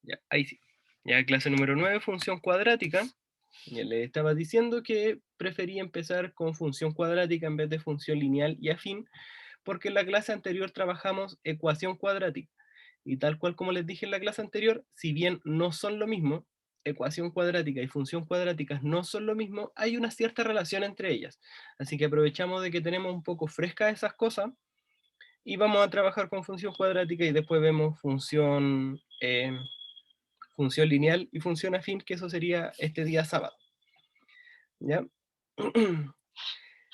Ya, ahí sí. Ya clase número 9, función cuadrática. Ya le estaba diciendo que prefería empezar con función cuadrática en vez de función lineal y afín, porque en la clase anterior trabajamos ecuación cuadrática. Y tal cual como les dije en la clase anterior, si bien no son lo mismo, ecuación cuadrática y función cuadrática no son lo mismo, hay una cierta relación entre ellas. Así que aprovechamos de que tenemos un poco frescas esas cosas y vamos a trabajar con función cuadrática y después vemos función lineal y función afín, que eso sería este día sábado. ¿Ya?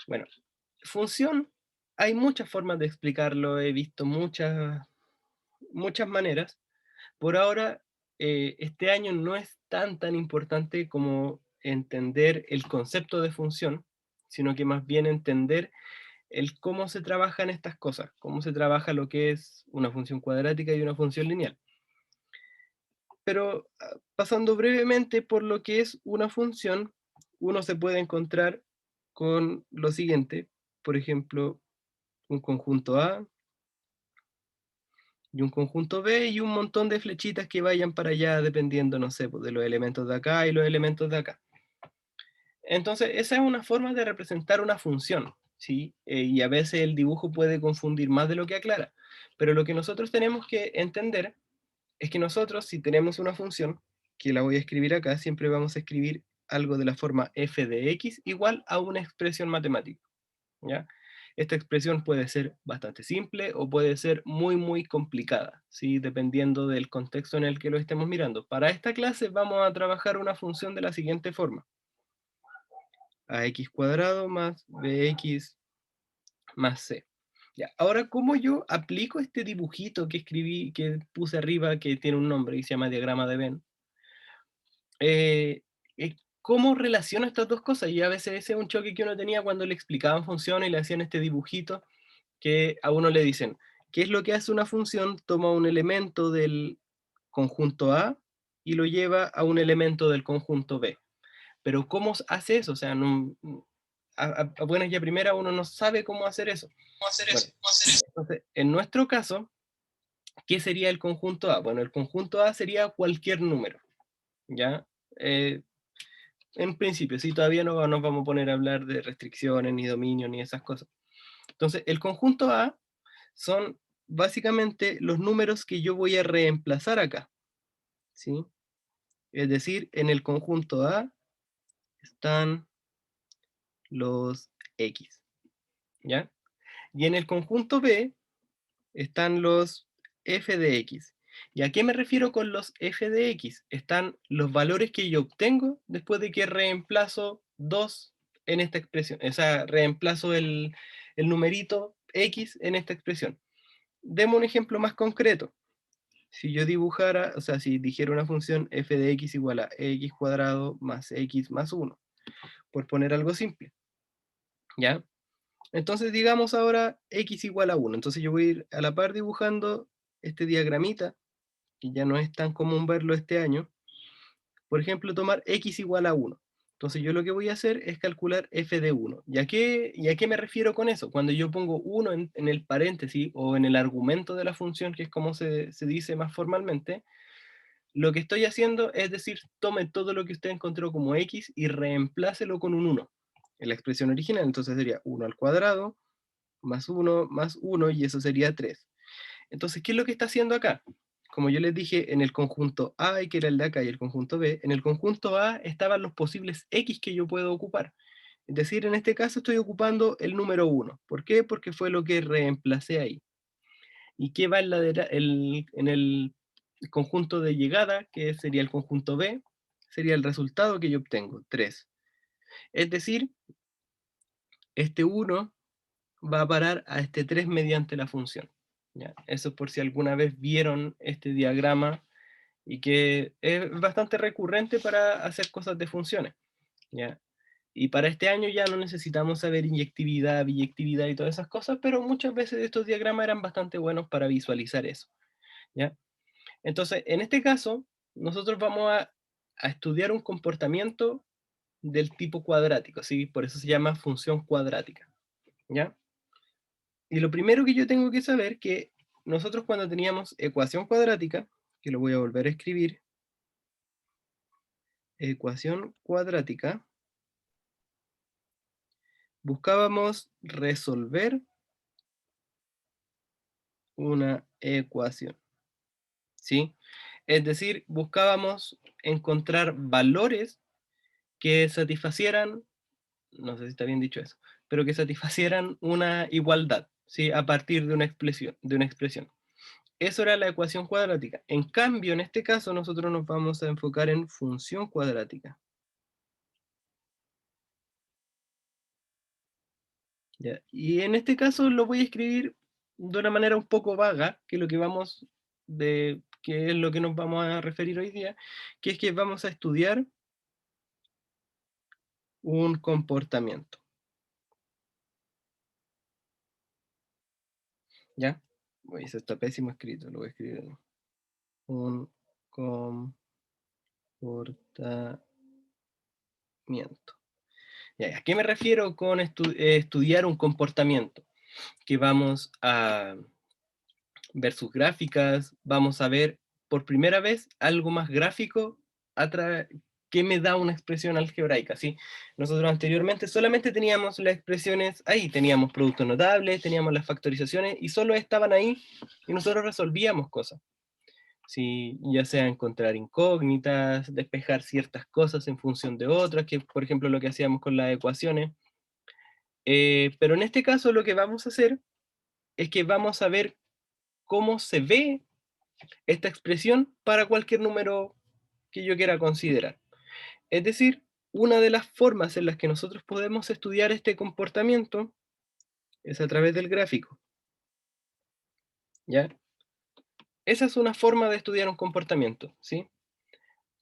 Bueno, función, hay muchas formas de explicarlo, he visto muchas maneras. Por ahora, este año no es tan importante como entender el concepto de función, sino que más bien entender el cómo se trabajan estas cosas, cómo se trabaja lo que es una función cuadrática y una función lineal. Pero pasando brevemente por lo que es una función, uno se puede encontrar con lo siguiente, por ejemplo, un conjunto A y un conjunto B y un montón de flechitas que vayan para allá dependiendo, no sé, pues, de los elementos de acá y los elementos de acá. Entonces, esa es una forma de representar una función, ¿sí? Y a veces el dibujo puede confundir más de lo que aclara, pero lo que nosotros tenemos que entender es que nosotros, si tenemos una función, que la voy a escribir acá, siempre vamos a escribir algo de la forma f de x igual a una expresión matemática, ¿ya? Esta expresión puede ser bastante simple o puede ser muy complicada, ¿sí? Dependiendo del contexto en el que lo estemos mirando. Para esta clase vamos a trabajar una función de la siguiente forma: ax cuadrado más bx más c. Ya, ahora, ¿cómo yo aplico este dibujito que escribí, que puse arriba, que tiene un nombre y se llama diagrama de Venn? ¿Cómo relaciono estas dos cosas? Y a veces ese es un choque que uno tenía cuando le explicaban funciones y le hacían este dibujito, que a uno le dicen, ¿qué es lo que hace una función? Toma un elemento del conjunto A y lo lleva a un elemento del conjunto B. Pero ¿cómo hace eso? O sea, no, a buenas y a primera uno no sabe cómo hacer eso. Bueno, entonces, en nuestro caso, ¿qué sería el conjunto A? Bueno, el conjunto A sería cualquier número, ¿ya? Eh, en principio, sí, todavía no nos vamos a poner a hablar de restricciones, ni dominio, ni esas cosas. Entonces, el conjunto A son básicamente los números que yo voy a reemplazar acá, ¿sí? Es decir, en el conjunto A están los X, ¿ya? Y en el conjunto B están los f de x. ¿Y a qué me refiero con los f de x? Están los valores que yo obtengo después de que reemplazo 2 en esta expresión. O sea, reemplazo el numerito x en esta expresión. Demos un ejemplo más concreto. Si yo dibujara, o sea, si dijera una función f de x igual a x cuadrado más x más 1, por poner algo simple, ¿ya? Entonces digamos ahora x igual a 1. Entonces yo voy a ir a la par dibujando este diagramita, que ya no es tan común verlo este año. Por ejemplo, tomar x igual a 1. Entonces yo lo que voy a hacer es calcular f de 1. ¿Y a qué me refiero con eso? Cuando yo pongo 1 en el paréntesis o en el argumento de la función, que es como se dice más formalmente, lo que estoy haciendo es decir, tome todo lo que usted encontró como x y reemplácelo con un 1 en la expresión original. Entonces sería 1 al cuadrado más 1 y eso sería 3. Entonces, ¿qué es lo que está haciendo acá? Como yo les dije, en el conjunto A, que era el de acá, y el conjunto B, en el conjunto A estaban los posibles X que yo puedo ocupar. Es decir, en este caso estoy ocupando el número 1. ¿Por qué? Porque fue lo que reemplacé ahí. ¿Y qué va en el conjunto de llegada, que sería el conjunto B? Sería el resultado que yo obtengo, 3. Es decir, este 1 va a parar a este 3 mediante la función. ¿Ya? Eso por si alguna vez vieron este diagrama y que es bastante recurrente para hacer cosas de funciones, ¿ya? Y para este año ya no necesitamos saber inyectividad, biyectividad y todas esas cosas, pero muchas veces estos diagramas eran bastante buenos para visualizar eso, ¿ya? Entonces, en este caso, nosotros vamos a estudiar un comportamiento del tipo cuadrático, ¿sí? Por eso se llama función cuadrática, ¿ya? Y lo primero que yo tengo que saber que nosotros cuando teníamos ecuación cuadrática, que lo voy a volver a escribir, ecuación cuadrática, buscábamos resolver una ecuación, ¿sí? Es decir, buscábamos encontrar valores que satisfacieran, no sé si está bien dicho eso, pero que satisfacieran una igualdad, ¿sí? A partir de una expresión, de una expresión. Eso era la ecuación cuadrática. En cambio, en este caso, nosotros nos vamos a enfocar en función cuadrática. ¿Ya? Y en este caso lo voy a escribir de una manera un poco vaga, que lo que vamos que es lo que nos vamos a referir hoy día, que es que vamos a estudiar un comportamiento, ¿ya? Uy, eso está pésimo escrito, lo voy a escribir de nuevo. Un comportamiento. Ya, ¿a qué me refiero con estudiar un comportamiento? Que vamos a ver sus gráficas, vamos a ver por primera vez algo más gráfico que me da una expresión algebraica, ¿sí? Nosotros anteriormente solamente teníamos las expresiones ahí, teníamos productos notables, teníamos las factorizaciones y solo estaban ahí y nosotros resolvíamos cosas. Sí, ya sea encontrar incógnitas, despejar ciertas cosas en función de otras, que por ejemplo lo que hacíamos con las ecuaciones. Pero en este caso lo que vamos a hacer es que vamos a ver cómo se ve esta expresión para cualquier número que yo quiera considerar. Es decir, una de las formas en las que nosotros podemos estudiar este comportamiento es a través del gráfico, ¿ya? Esa es una forma de estudiar un comportamiento, ¿sí?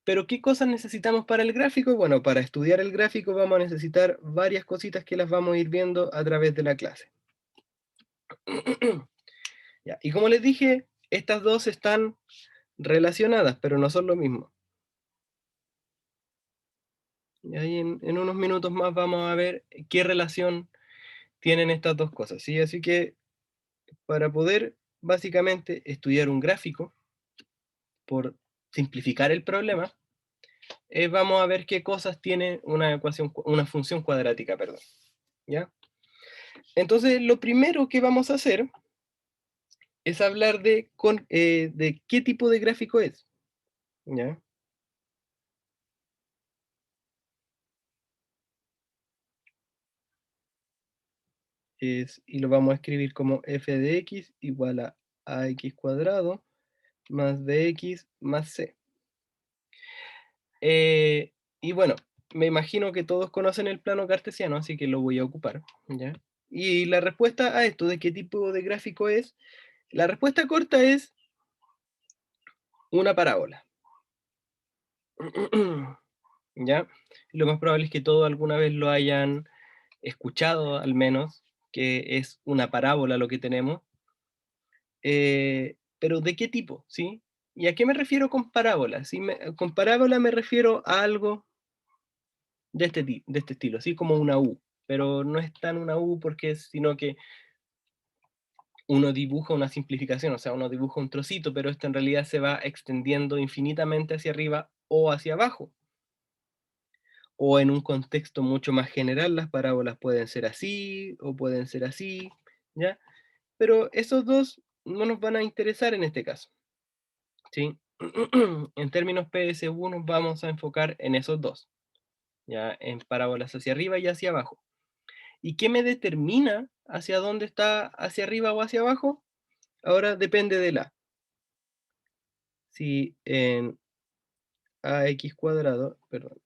Pero ¿qué cosas necesitamos para el gráfico? Bueno, para estudiar el gráfico vamos a necesitar varias cositas que las vamos a ir viendo a través de la clase. Ya, y como les dije, estas dos están relacionadas, pero no son lo mismo. Y ahí en unos minutos más vamos a ver qué relación tienen estas dos cosas, ¿sí? Así que para poder básicamente estudiar un gráfico, por simplificar el problema, vamos a ver qué cosas tiene una ecuación, una función cuadrática, perdón, ¿ya? Entonces, lo primero que vamos a hacer es hablar de qué tipo de gráfico es, ¿ya? Y lo vamos a escribir como f de x igual a ax cuadrado más bx más c. Y bueno, me imagino que todos conocen el plano cartesiano, así que lo voy a ocupar, ¿ya? Y la respuesta a esto de qué tipo de gráfico es, la respuesta corta es una parábola. ¿Ya? Lo más probable es que todos alguna vez lo hayan escuchado, al menos, que es una parábola lo que tenemos. Pero ¿de qué tipo? ¿Sí? ¿Y a qué me refiero con parábola? ¿Sí? Con parábola me refiero a algo de este estilo, así como una U, pero no es tan una U porque sino que uno dibuja una simplificación, o sea, uno dibuja un trocito, pero esto en realidad se va extendiendo infinitamente hacia arriba o hacia abajo. O en un contexto mucho más general, las parábolas pueden ser así o pueden ser así, ¿ya? Pero esos dos no nos van a interesar en este caso, ¿sí? En términos PSU nos vamos a enfocar en esos dos, ¿ya? En parábolas hacia arriba y hacia abajo. ¿Y qué me determina hacia dónde está, hacia arriba o hacia abajo? Ahora depende de la. Si en ax cuadrado, perdón,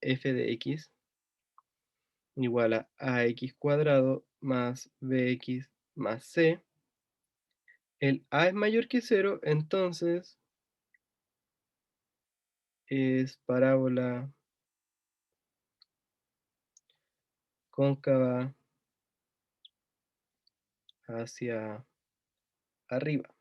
f de x igual a ax cuadrado más bx más c, el a es mayor que cero, entonces es parábola cóncava hacia arriba.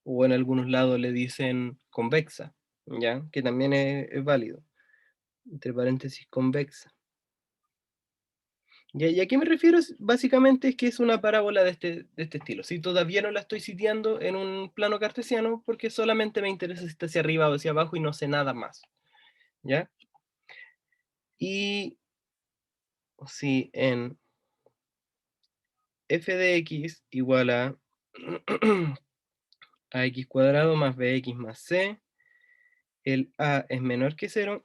O en algunos lados le dicen convexa, ¿ya? Que también es válido. Entre paréntesis, convexa. ¿Y a qué me refiero? Básicamente es que es una parábola de este estilo. Si todavía no la estoy sitiando en un plano cartesiano, porque solamente me interesa si está hacia arriba o hacia abajo y no sé nada más, ¿ya? Y si en f de x igual a a x cuadrado más bx más c, el a es menor que cero,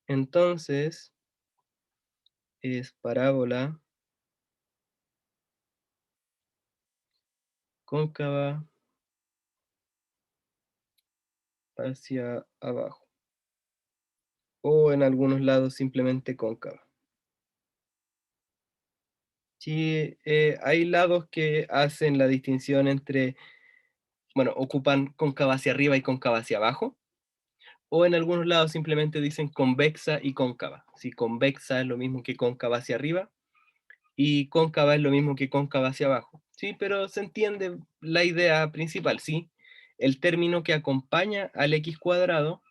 entonces es parábola cóncava hacia abajo, o en algunos lados simplemente cóncava. Sí, hay lados que hacen la distinción entre, bueno, ocupan cóncava hacia arriba y cóncava hacia abajo, o en algunos lados simplemente dicen convexa y cóncava. Si convexa es lo mismo que cóncava hacia arriba y cóncava es lo mismo que cóncava hacia abajo. Sí, pero se entiende la idea principal, sí. El término que acompaña al x cuadrado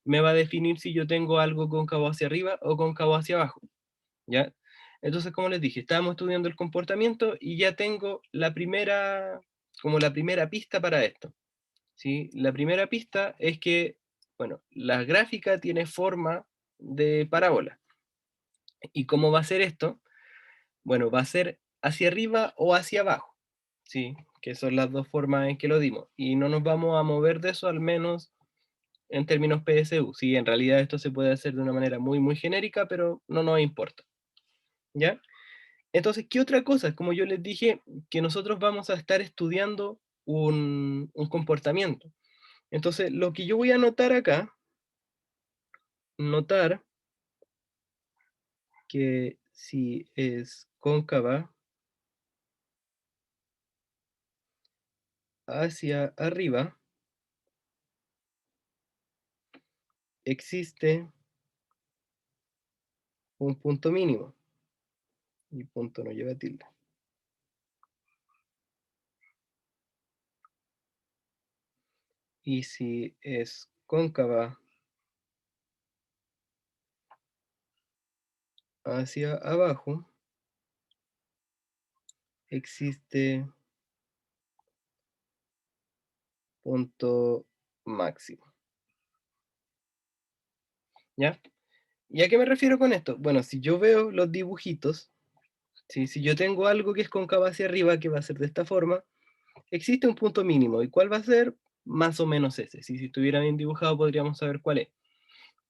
me va a definir si yo tengo algo cóncavo hacia arriba o cóncavo hacia abajo, ¿ya? Entonces, como les dije, estábamos estudiando el comportamiento y ya tengo la primera, como la primera pista para esto, ¿sí? La primera pista es que, bueno, la gráfica tiene forma de parábola. ¿Y cómo va a ser esto? Bueno, va a ser hacia arriba o hacia abajo, ¿sí? Que son las dos formas en que lo dimos. Y no nos vamos a mover de eso, al menos en términos PSU. Sí, en realidad esto se puede hacer de una manera muy, muy genérica, pero no nos importa, ¿ya? Entonces, ¿qué otra cosa? Como yo les dije, que nosotros vamos a estar estudiando un comportamiento. Entonces, lo que yo voy a notar acá, notar que si es cóncava hacia arriba, existe un punto mínimo. Y punto no lleva tilde. Y si es cóncava hacia abajo, existe punto máximo. ¿Ya? ¿Y a qué me refiero con esto? Bueno, si yo veo los dibujitos, ¿sí? Si yo tengo algo que es cóncava hacia arriba, que va a ser de esta forma, existe un punto mínimo. ¿Y cuál va a ser? Más o menos ese. Si estuviera bien dibujado podríamos saber cuál es.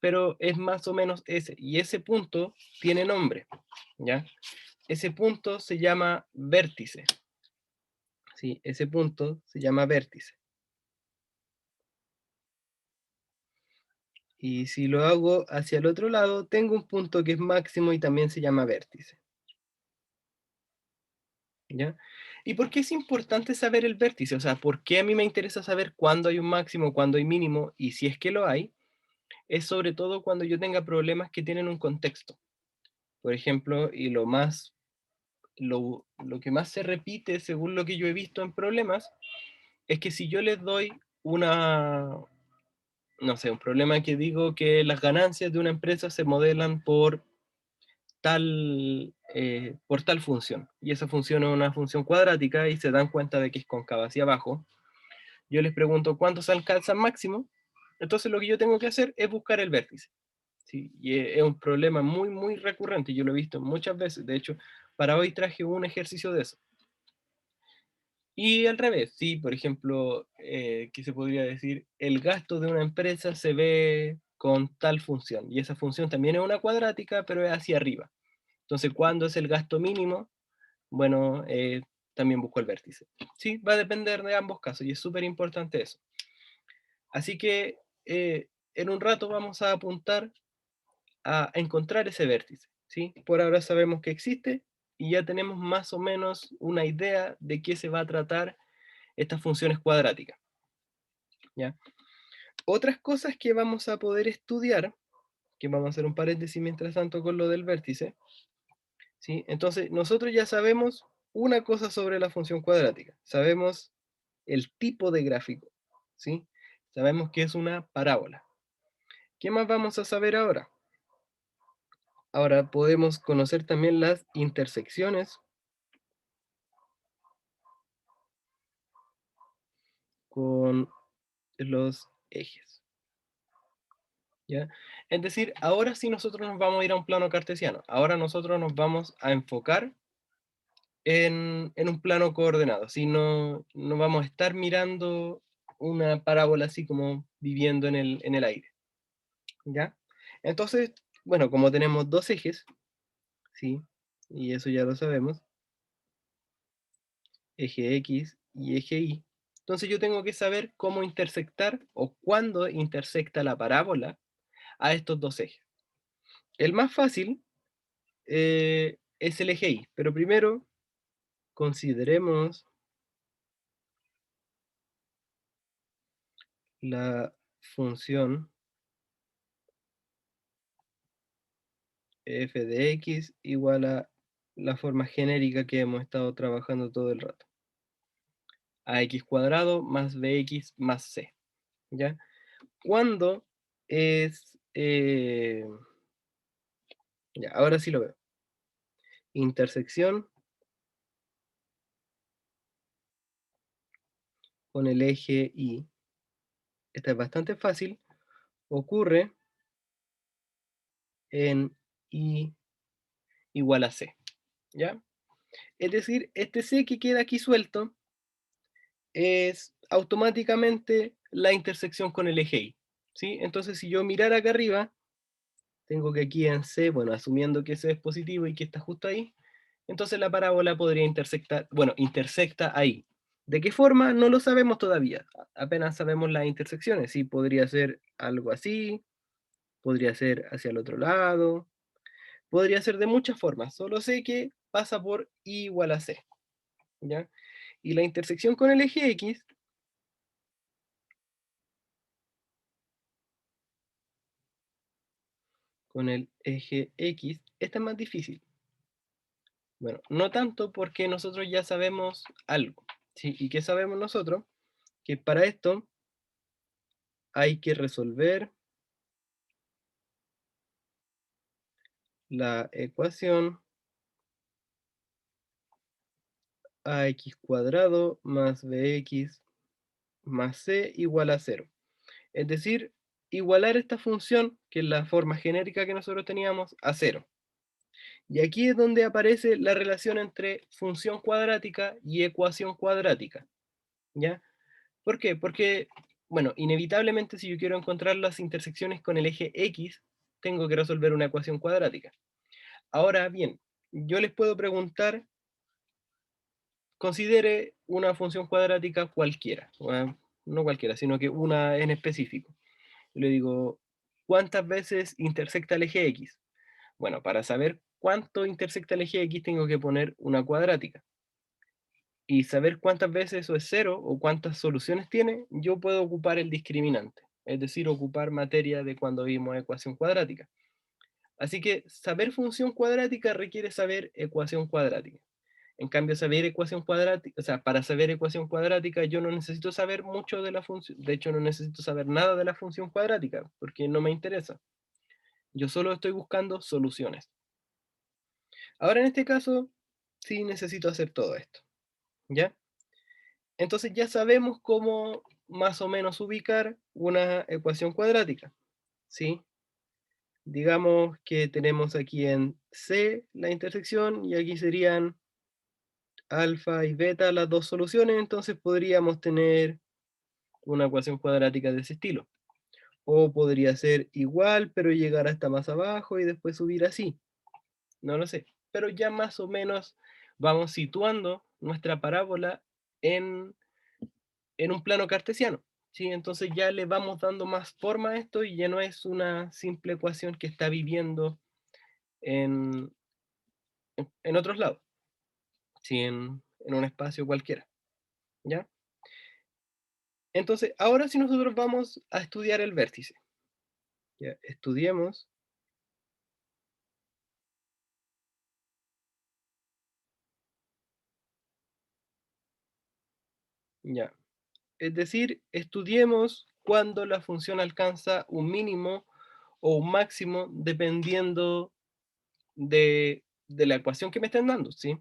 Pero es más o menos ese. Y ese punto tiene nombre, ¿ya? Ese punto se llama vértice. ¿Sí? Ese punto se llama vértice. Y si lo hago hacia el otro lado, tengo un punto que es máximo y también se llama vértice. ¿Ya? ¿Y por qué es importante saber el vértice? O sea, ¿por qué a mí me interesa saber cuándo hay un máximo, cuándo hay mínimo? Y si es que lo hay, es sobre todo cuando yo tenga problemas que tienen un contexto. Por ejemplo, y lo que más se repite según lo que yo he visto en problemas, es que si yo les doy una, no sé, un problema que digo que las ganancias de una empresa se modelan por tal función, y esa función es una función cuadrática y se dan cuenta de que es cóncava hacia abajo, yo les pregunto cuántos alcanzan máximo, entonces lo que yo tengo que hacer es buscar el vértice. ¿Sí? Y es un problema muy, muy recurrente, yo lo he visto muchas veces, de hecho, para hoy traje un ejercicio de eso. Y al revés, sí, por ejemplo, ¿qué se podría decir? El gasto de una empresa se ve con tal función, y esa función también es una cuadrática, pero es hacia arriba. Entonces, ¿cuándo es el gasto mínimo? Bueno, también busco el vértice. Sí, va a depender de ambos casos, y es súper importante eso. Así que en un rato vamos a apuntar a encontrar ese vértice, ¿sí? Por ahora sabemos que existe y ya tenemos más o menos una idea de qué se va a tratar estas funciones cuadráticas, ¿ya? Otras cosas que vamos a poder estudiar, que vamos a hacer un paréntesis mientras tanto con lo del vértice, ¿sí? Entonces, nosotros ya sabemos una cosa sobre la función cuadrática, sabemos el tipo de gráfico, ¿sí? Sabemos que es una parábola. ¿Qué más vamos a saber ahora? Ahora podemos conocer también las intersecciones con los ejes, ¿ya? Es decir, ahora sí nosotros nos vamos a ir a un plano cartesiano. Ahora nosotros nos vamos a enfocar en un plano coordenado, si no vamos a estar mirando una parábola así como viviendo en el aire, ¿ya? Entonces, bueno, como tenemos dos ejes, ¿sí? Y eso ya lo sabemos, eje X y eje Y. Entonces yo tengo que saber cómo intersectar o cuándo intersecta la parábola a estos dos ejes. El más fácil es el eje Y, pero primero consideremos la función f de x igual a la forma genérica que hemos estado trabajando todo el rato. Ax cuadrado más bx más c, ¿ya? Cuando es... ya, ahora sí lo veo. Intersección con el eje Y. Esta es bastante fácil. Ocurre en Y igual a C, ¿ya? Es decir, este C que queda aquí suelto es automáticamente la intersección con el eje Y, ¿sí? Entonces, si yo mirara acá arriba, tengo que aquí en C, bueno, asumiendo que C es positivo y que está justo ahí, entonces la parábola podría intersectar, bueno, intersecta ahí. ¿De qué forma? No lo sabemos todavía. Apenas sabemos las intersecciones. Sí, podría ser algo así, podría ser hacia el otro lado, podría ser de muchas formas. Solo sé que pasa por I igual a C, ¿ya? Y la intersección con el eje X, con el eje X, esta es más difícil. Bueno, no tanto porque nosotros ya sabemos algo, ¿sí? ¿Y qué sabemos nosotros? Que para esto hay que resolver la ecuación ax cuadrado más bx más c igual a cero. Es decir, igualar esta función, que es la forma genérica que nosotros teníamos, a cero. Y aquí es donde aparece la relación entre función cuadrática y ecuación cuadrática, ¿ya? ¿Por qué? Porque, bueno, inevitablemente si yo quiero encontrar las intersecciones con el eje X, tengo que resolver una ecuación cuadrática. Ahora bien, yo les puedo preguntar, considere una función cuadrática cualquiera, no cualquiera, sino que una en específico. Le digo, ¿cuántas veces intersecta el eje X? Bueno, para saber cuánto intersecta el eje X tengo que poner una cuadrática. Y saber cuántas veces eso es cero o cuántas soluciones tiene, yo puedo ocupar el discriminante, es decir, ocupar materia de cuando vimos ecuación cuadrática. Así que saber función cuadrática requiere saber ecuación cuadrática. En cambio, saber ecuación cuadrática, o sea, para saber ecuación cuadrática yo no necesito saber mucho de la función, de hecho no necesito saber nada de la función cuadrática, porque no me interesa. Yo solo estoy buscando soluciones. Ahora en este caso, sí necesito hacer todo esto, ¿ya? Entonces ya sabemos cómo más o menos ubicar una ecuación cuadrática, ¿sí? Digamos que tenemos aquí en C la intersección y aquí serían alfa y beta las dos soluciones, entonces podríamos tener una ecuación cuadrática de ese estilo. O podría ser igual, pero llegar hasta más abajo y después subir así. No lo sé. Pero ya más o menos vamos situando nuestra parábola en, en un plano cartesiano. ¿Sí? Entonces ya le vamos dando más forma a esto y ya no es una simple ecuación que está viviendo en, en otros lados, ¿sí? En un espacio cualquiera. ¿Ya? Entonces, ahora sí nosotros vamos a estudiar el vértice. ¿Ya? Estudiemos, ya. Es decir, estudiemos cuando la función alcanza un mínimo o un máximo dependiendo de la ecuación que me están dando, ¿sí?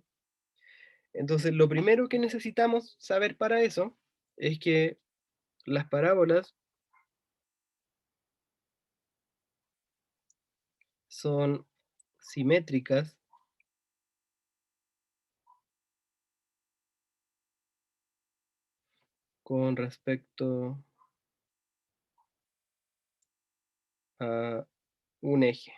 Entonces, lo primero que necesitamos saber para eso es que las parábolas son simétricas con respecto a un eje.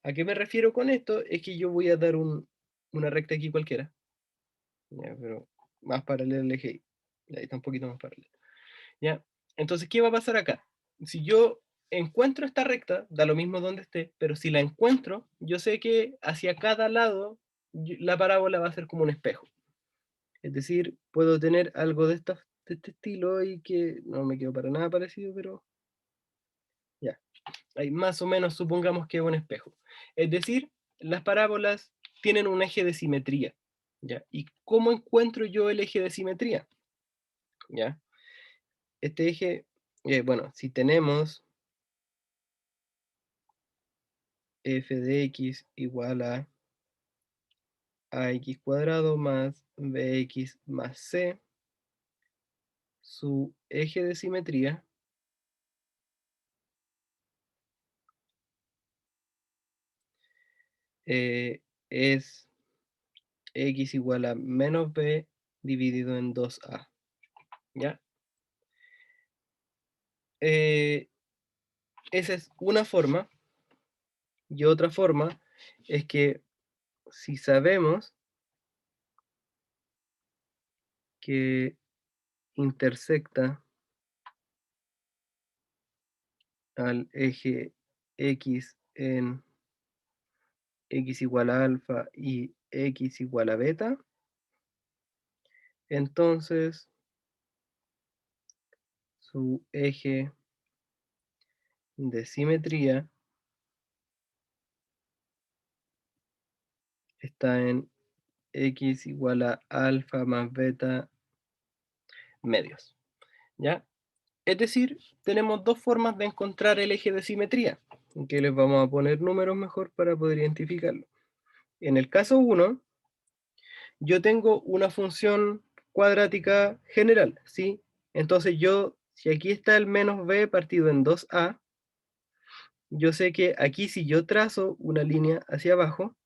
¿A qué me refiero con esto? Es que yo voy a dar una recta aquí cualquiera, ya, pero más paralela al eje Y. Ahí está un poquito más paralela. ¿Ya? Entonces, ¿qué va a pasar acá? Si yo encuentro esta recta, da lo mismo donde esté, pero si la encuentro, yo sé que hacia cada lado la parábola va a ser como un espejo. Es decir, puedo tener algo de este estilo y que no me quedó para nada parecido, pero ya. Ahí más o menos supongamos que es un espejo. Es decir, las parábolas tienen un eje de simetría. ¿Ya? ¿Y cómo encuentro yo el eje de simetría? ¿Ya? Este eje, bueno, si tenemos f de x igual a ax cuadrado más bx más c, su eje de simetría es x igual a menos b dividido en 2a, ¿ya? Esa es una forma, y otra forma es que si sabemos que intersecta al eje x en x igual a alfa y x igual a beta, entonces su eje de simetría está en x igual a alfa más beta medios, ¿ya? Es decir, tenemos dos formas de encontrar el eje de simetría, que les vamos a poner números mejor para poder identificarlo. En el caso 1, yo tengo una función cuadrática general, ¿sí? Entonces yo, si aquí está el menos b partido en 2a, yo sé que aquí si yo trazo una línea hacia abajo,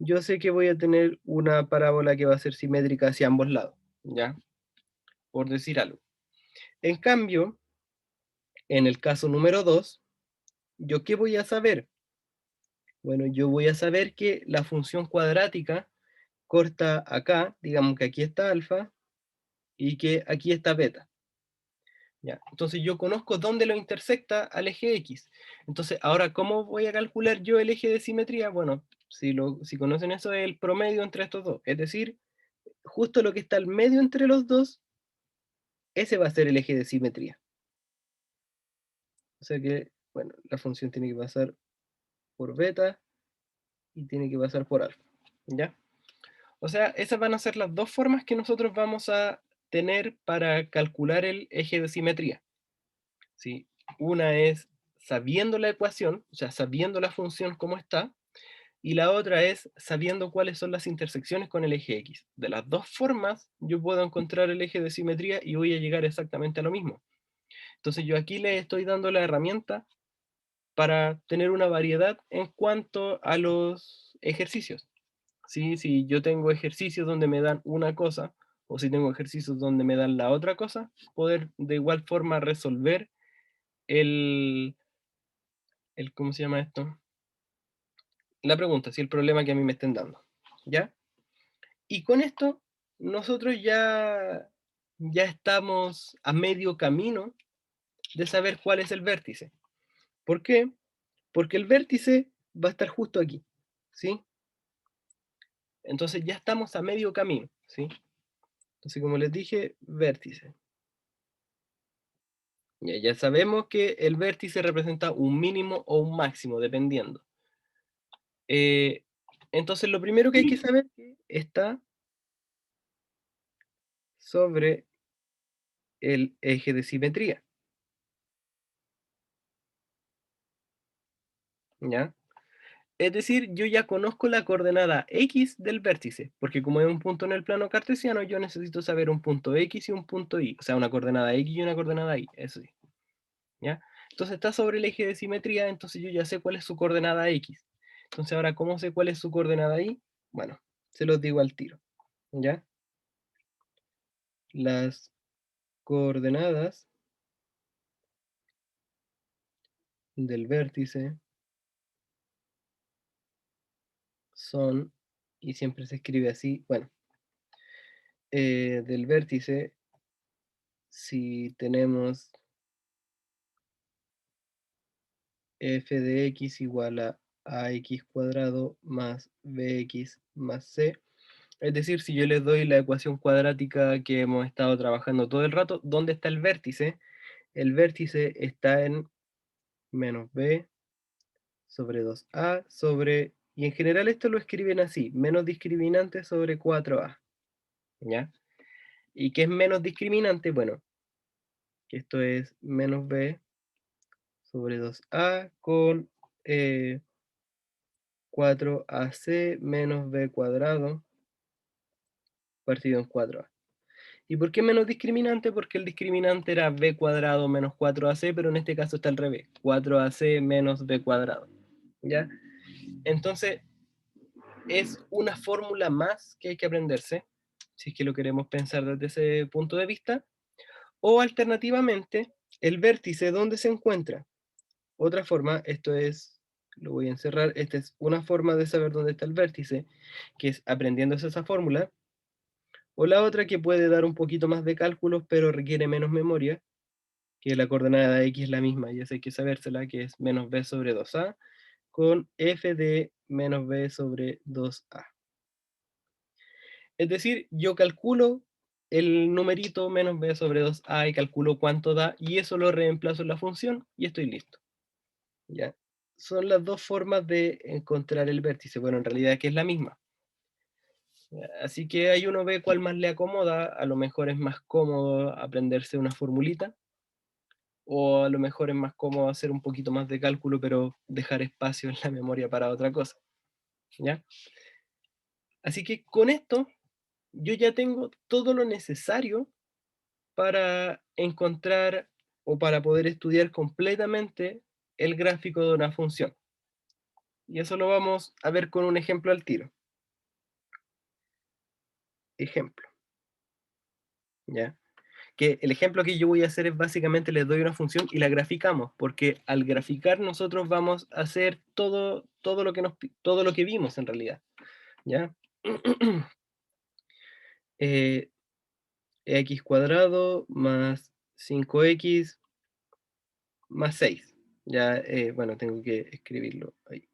yo sé que voy a tener una parábola que va a ser simétrica hacia ambos lados, ¿ya? Por decir algo. En cambio, en el caso número 2, ¿yo qué voy a saber? Bueno, yo voy a saber que la función cuadrática corta acá, digamos que aquí está alfa y que aquí está beta. ¿Ya? Entonces yo conozco dónde lo intersecta al eje X. Entonces, ahora, ¿cómo voy a calcular yo el eje de simetría? Bueno, si conocen eso, es el promedio entre estos dos. Es decir, justo lo que está al medio entre los dos, ese va a ser el eje de simetría. O sea que, bueno, la función tiene que pasar por beta y tiene que pasar por alfa. ¿Ya? O sea, esas van a ser las dos formas que nosotros vamos a tener para calcular el eje de simetría. ¿Sí? Una es sabiendo la ecuación, o sea, sabiendo la función cómo está, y la otra es sabiendo cuáles son las intersecciones con el eje X. De las dos formas, yo puedo encontrar el eje de simetría y voy a llegar exactamente a lo mismo. Entonces yo aquí le estoy dando la herramienta para tener una variedad en cuanto a los ejercicios. ¿Sí? Si yo tengo ejercicios donde me dan una cosa, o si tengo ejercicios donde me dan la otra cosa, poder de igual forma resolver el, ¿cómo se llama esto? La pregunta, si el problema que a mí me estén dando, ¿ya? Y con esto, nosotros ya estamos a medio camino de saber cuál es el vértice. ¿Por qué? Porque el vértice va a estar justo aquí, ¿sí? Entonces ya estamos a medio camino, ¿sí? Entonces, como les dije, vértice. Ya sabemos que el vértice representa un mínimo o un máximo, dependiendo. Eh, entonces, lo primero que hay que saber es que está sobre el eje de simetría, ¿ya? Es decir, yo ya conozco la coordenada X del vértice, porque como es un punto en el plano cartesiano, yo necesito saber un punto X y un punto Y, o sea, una coordenada X y una coordenada Y, eso sí, ¿ya? Entonces está sobre el eje de simetría, entonces yo ya sé cuál es su coordenada X. Entonces ahora, ¿cómo sé cuál es su coordenada Y? Bueno, se los digo al tiro, ¿ya? Las coordenadas del vértice son, y siempre se escribe así, bueno, del vértice, si tenemos f de x igual a ax cuadrado más bx más c. Es decir, si yo les doy la ecuación cuadrática que hemos estado trabajando todo el rato, ¿dónde está el vértice? El vértice está en menos b sobre 2a sobre, y en general esto lo escriben así, menos discriminante sobre 4a, ¿ya? ¿Y qué es menos discriminante? Bueno, que esto es menos b sobre 2a con 4ac menos b cuadrado partido en 4a. ¿Y por qué menos discriminante? Porque el discriminante era b cuadrado menos 4ac, pero en este caso está al revés, 4ac menos b cuadrado, ¿ya? Entonces, es una fórmula más que hay que aprenderse, si es que lo queremos pensar desde ese punto de vista, o alternativamente, el vértice, ¿dónde se encuentra? Otra forma, esto es, lo voy a encerrar, esta es una forma de saber dónde está el vértice, que es aprendiéndose esa fórmula, o la otra que puede dar un poquito más de cálculos, pero requiere menos memoria, que la coordenada x es la misma, y esa hay que sabérsela, que es menos b sobre 2a, con f de menos b sobre 2a. Es decir, yo calculo el numerito menos b sobre 2a y calculo cuánto da, y eso lo reemplazo en la función, y estoy listo. ¿Ya? Son las dos formas de encontrar el vértice. Bueno, en realidad que es la misma. Así que ahí uno ve cuál más le acomoda. A lo mejor es más cómodo aprenderse una formulita, o a lo mejor es más cómodo hacer un poquito más de cálculo, pero dejar espacio en la memoria para otra cosa. ¿Ya? Así que con esto yo ya tengo todo lo necesario para encontrar o para poder estudiar completamente el gráfico de una función. Y eso lo vamos a ver con un ejemplo al tiro. Ejemplo, ¿ya? Que el ejemplo que yo voy a hacer es básicamente les doy una función y la graficamos, porque al graficar nosotros vamos a hacer todo lo que todo lo que vimos en realidad, ¿ya? Eh, x cuadrado más 5x más 6. Ya, bueno, tengo que escribirlo ahí.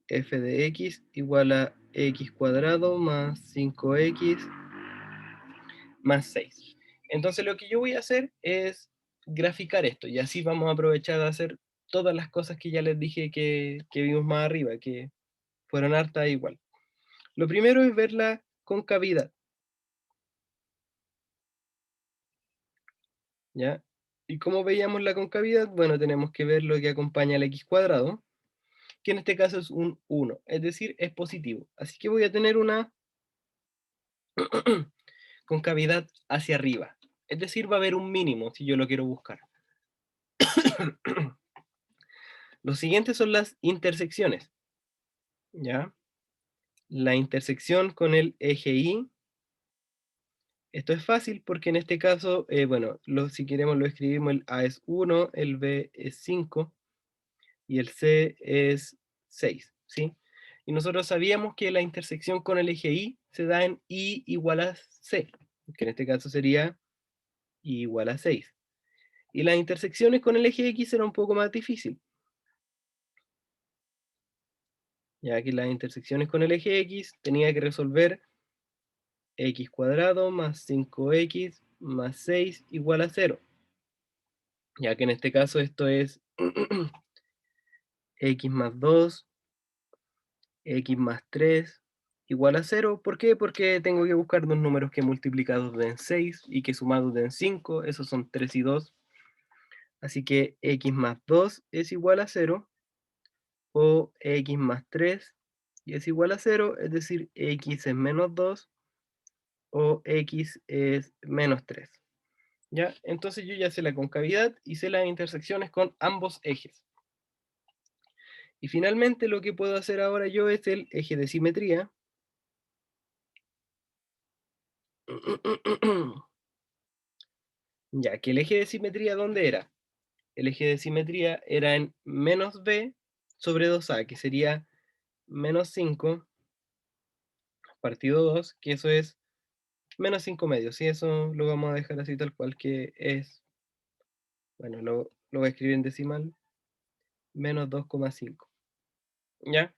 F de x igual a x cuadrado más 5x más 6. Entonces lo que yo voy a hacer es graficar esto, y así vamos a aprovechar de hacer todas las cosas que ya les dije que vimos más arriba, que fueron hartas igual. Lo primero es ver la concavidad, ¿ya? ¿Y cómo veíamos la concavidad? Bueno, tenemos que ver lo que acompaña al x cuadrado, que en este caso es un 1, es decir, es positivo. Así que voy a tener una concavidad hacia arriba, es decir, va a haber un mínimo si yo lo quiero buscar. Los siguientes son las intersecciones, ¿ya? La intersección con el eje Y, esto es fácil porque en este caso, bueno, si queremos lo escribimos, el A es 1, el B es 5 y el C es 6, ¿sí? Y nosotros sabíamos que la intersección con el eje Y se da en Y igual a C, que en este caso sería Y igual a 6. Y las intersecciones con el eje X era un poco más difícil, ya que las intersecciones con el eje X tenía que resolver x cuadrado más 5x más 6 igual a 0, ya que en este caso esto es x más 2, x más 3 igual a 0. ¿Por qué? Porque tengo que buscar dos números que multiplicados den 6 y que sumados den 5, esos son 3 y 2. Así que x más 2 es igual a 0 o x más 3 y es igual a 0, es decir, x es menos 2 o x es menos 3. ¿Ya? Entonces yo ya sé la concavidad y sé las intersecciones con ambos ejes. Y finalmente lo que puedo hacer ahora yo es el eje de simetría. Ya, que el eje de simetría, ¿dónde era? El eje de simetría era en menos b sobre 2a, que sería menos 5 partido 2, que eso es menos 5 medios. Y eso lo vamos a dejar así tal cual que es, bueno, lo voy a escribir en decimal, menos 2,5. ¿Ya?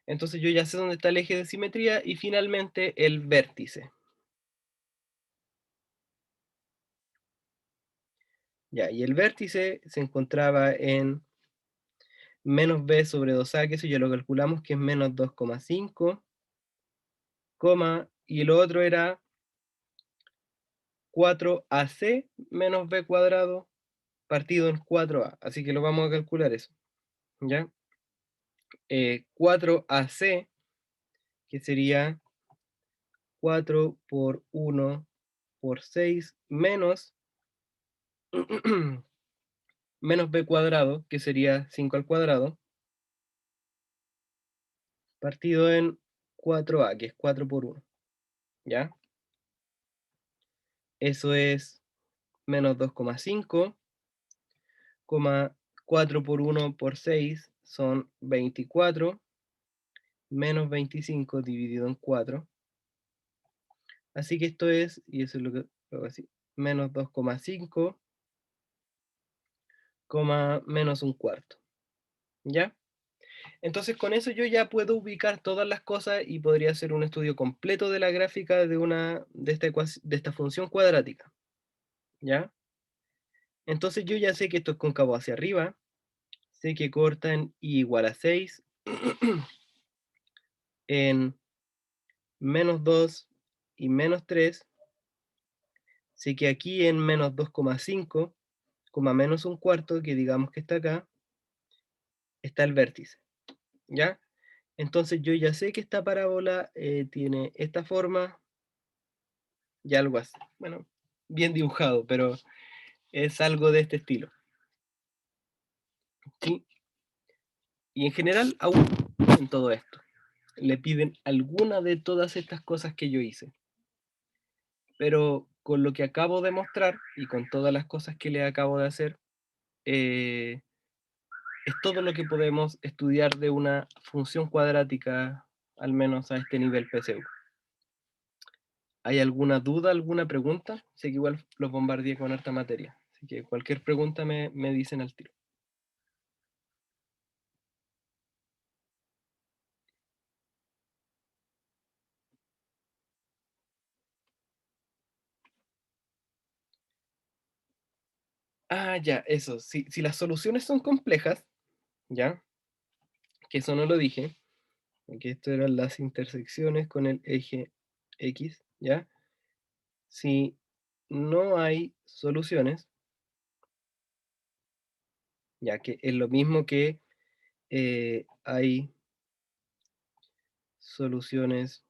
Entonces yo ya sé dónde está el eje de simetría y finalmente el vértice. Ya, y el vértice se encontraba en menos b sobre 2a, que eso ya lo calculamos, que es menos 2,5, coma, y lo otro era 4ac menos b cuadrado partido en 4a. Así que lo vamos a calcular eso, ¿ya? 4ac, que sería 4 por 1 por 6 menos menos b cuadrado, que sería 5 al cuadrado, partido en 4a, que es 4 por 1, ¿ya? Eso es menos 2,5, 4 por 1 por 6 son 24, menos 25 dividido en 4. Así que esto es, y eso es lo que lo hago así, menos 2,5, menos un cuarto, ¿ya? Entonces con eso yo ya puedo ubicar todas las cosas y podría hacer un estudio completo de la gráfica de esta función cuadrática, ¿ya? Entonces yo ya sé que esto es cóncavo hacia arriba, sé que corta en y igual a 6, en menos 2 y menos 3, sé que aquí en menos 2,5, menos un cuarto, que digamos que está acá, está el vértice, ¿ya? Entonces yo ya sé que esta parábola tiene esta forma y algo así. Bueno, bien dibujado, pero es algo de este estilo, ¿sí? Y en general, aún en todo esto, le piden alguna de todas estas cosas que yo hice. Pero con lo que acabo de mostrar y con todas las cosas que le acabo de hacer, eh, es todo lo que podemos estudiar de una función cuadrática, al menos a este nivel PSU. ¿Hay alguna duda, alguna pregunta? Sé que igual los bombardeé con harta materia, así que cualquier pregunta me dicen al tiro. Ah, ya, eso. Si las soluciones son complejas, ya, que eso no lo dije, que esto eran las intersecciones con el eje X, ya. Si no hay soluciones, ya que es lo mismo que hay soluciones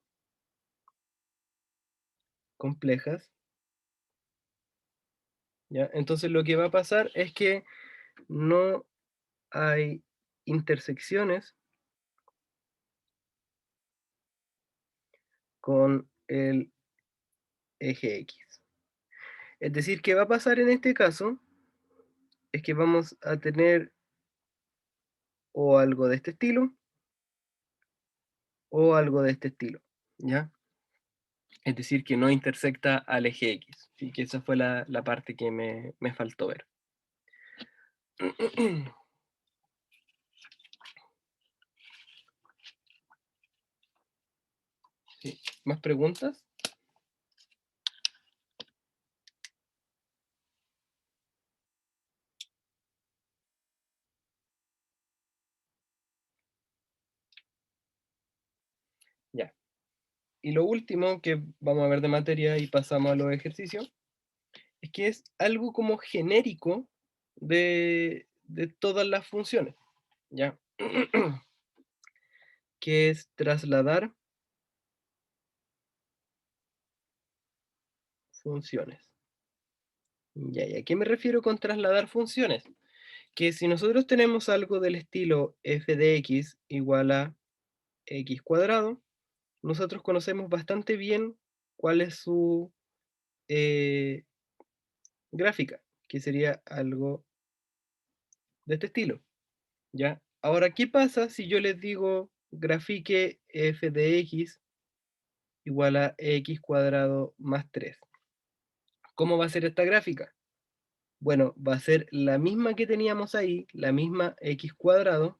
complejas, ya. Entonces lo que va a pasar es que no hay intersecciones con el eje X. Es decir, ¿qué va a pasar en este caso? Es que vamos a tener o algo de este estilo o algo de este estilo, ¿ya? Es decir, que no intersecta al eje X, y que esa fue la parte que me faltó ver. Sí. ¿Más preguntas? Ya. Y lo último que vamos a ver de materia y pasamos a los ejercicios, es que es algo como genérico de todas las funciones, ¿ya? que es trasladar funciones. Ya, ¿y a qué me refiero con trasladar funciones? Que si nosotros tenemos algo del estilo f de x igual a x cuadrado, nosotros conocemos bastante bien cuál es su eh, gráfica, que sería algo de este estilo, ¿ya? Ahora, ¿qué pasa si yo les digo grafique f de x igual a x cuadrado más 3? ¿Cómo va a ser esta gráfica? Bueno, va a ser la misma que teníamos ahí, la misma x cuadrado,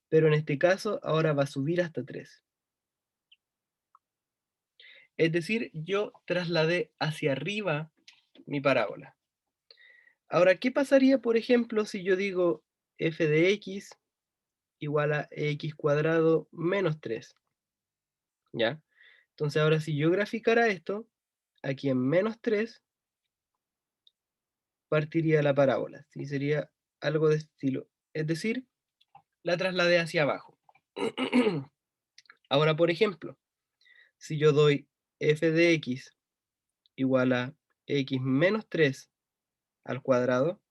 pero en este caso ahora va a subir hasta 3. Es decir, yo trasladé hacia arriba mi parábola. Ahora, ¿qué pasaría, por ejemplo, si yo digo f de x igual a x cuadrado menos 3? ¿Ya? Entonces ahora si yo graficara esto, aquí en menos 3 partiría la parábola, ¿sí? Sería algo de estilo. Es decir, la trasladé hacia abajo. Ahora, por ejemplo, si yo doy f de x igual a x menos 3 al cuadrado,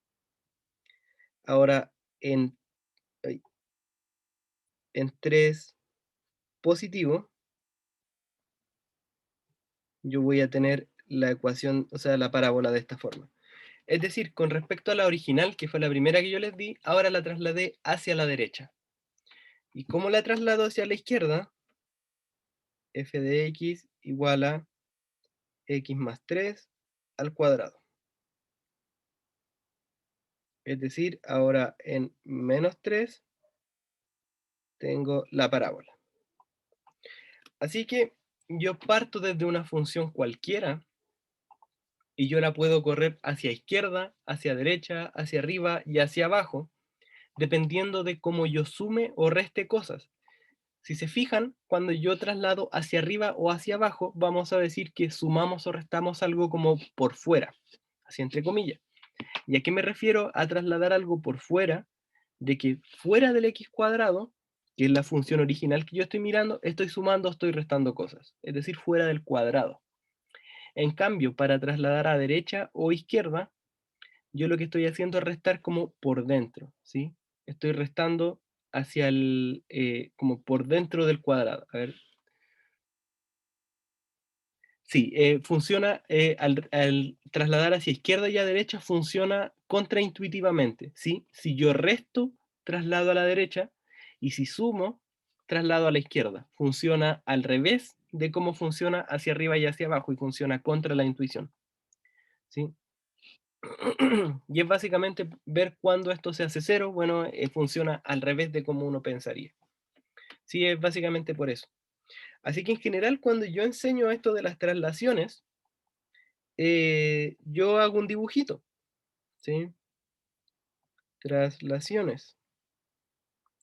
ahora en, ay, en 3 positivo, yo voy a tener la ecuación, o sea, la parábola de esta forma. Es decir, con respecto a la original, que fue la primera que yo les di, ahora la trasladé hacia la derecha. ¿Y cómo la traslado hacia la izquierda? F de x igual a x más 3 al cuadrado. Es decir, ahora en menos 3 tengo la parábola. Así que yo parto desde una función cualquiera y yo la puedo correr hacia izquierda, hacia derecha, hacia arriba y hacia abajo, dependiendo de cómo yo sume o reste cosas. Si se fijan, cuando yo traslado hacia arriba o hacia abajo, vamos a decir que sumamos o restamos algo como por fuera, así entre comillas. ¿Y a qué me refiero a trasladar algo por fuera? De que fuera del x cuadrado, que es la función original que yo estoy mirando, estoy sumando, estoy restando cosas, es decir, fuera del cuadrado. En cambio, para trasladar a derecha o izquierda, yo lo que estoy haciendo es restar como por dentro, ¿sí? Estoy restando hacia el, como por dentro del cuadrado. A ver, sí, funciona, al trasladar hacia izquierda y a derecha, funciona contraintuitivamente, ¿sí? Si yo resto, traslado a la derecha, y si sumo, traslado a la izquierda. Funciona al revés de cómo funciona hacia arriba y hacia abajo, y funciona contra la intuición, ¿sí? Y es básicamente ver cuándo esto se hace cero, bueno, funciona al revés de cómo uno pensaría. Sí, es básicamente por eso. Así que en general, cuando yo enseño esto de las traslaciones, yo hago un dibujito, ¿sí? Traslaciones,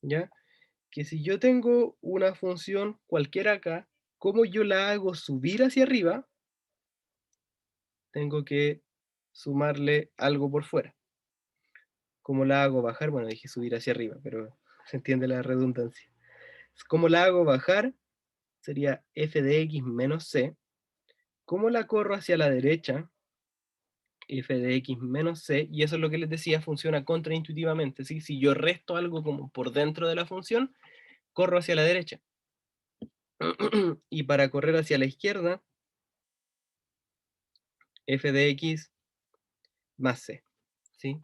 ¿ya? Que si yo tengo una función cualquiera acá, ¿cómo yo la hago subir hacia arriba? Tengo que sumarle algo por fuera. ¿Cómo la hago bajar? Bueno, dije subir hacia arriba, pero se entiende la redundancia. ¿Cómo la hago bajar? Sería f de x menos c. ¿Cómo la corro hacia la derecha? F de x menos c, y eso es lo que les decía, funciona contraintuitivamente, ¿sí? Si yo resto algo como por dentro de la función, corro hacia la derecha. Y para correr hacia la izquierda, f de x más c, ¿sí?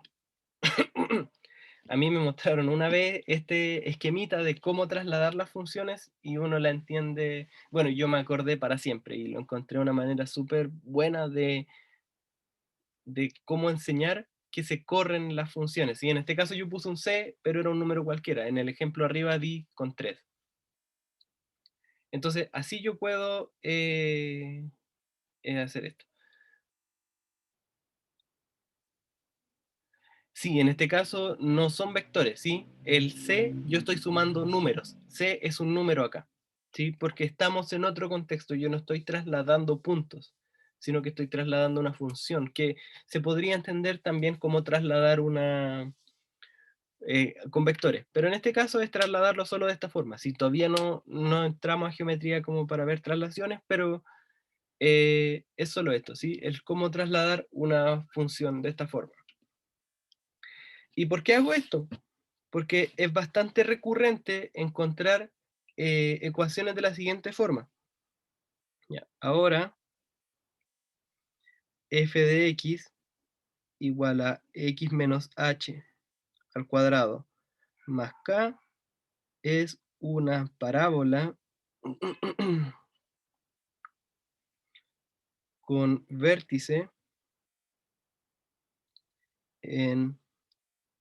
A mí me mostraron una vez este esquemita de cómo trasladar las funciones y uno la entiende, bueno, yo me acordé para siempre y lo encontré una manera súper buena de cómo enseñar que se corren las funciones. Y en este caso yo puse un c, pero era un número cualquiera. En el ejemplo arriba di con 3. Entonces, así yo puedo hacer esto. Sí, en este caso no son vectores, ¿sí? El C, yo estoy sumando números. C es un número acá, ¿sí? Porque estamos en otro contexto. Yo no estoy trasladando puntos, sino que estoy trasladando una función que se podría entender también como trasladar con vectores, pero en este caso es trasladarlo solo de esta forma. Si todavía no entramos a geometría como para ver traslaciones, pero es solo esto, ¿sí? Es cómo trasladar una función de esta forma. ¿Y por qué hago esto? Porque es bastante recurrente encontrar ecuaciones de la siguiente forma. Ya, ahora, f de x igual a x menos h al cuadrado más k es una parábola con vértice en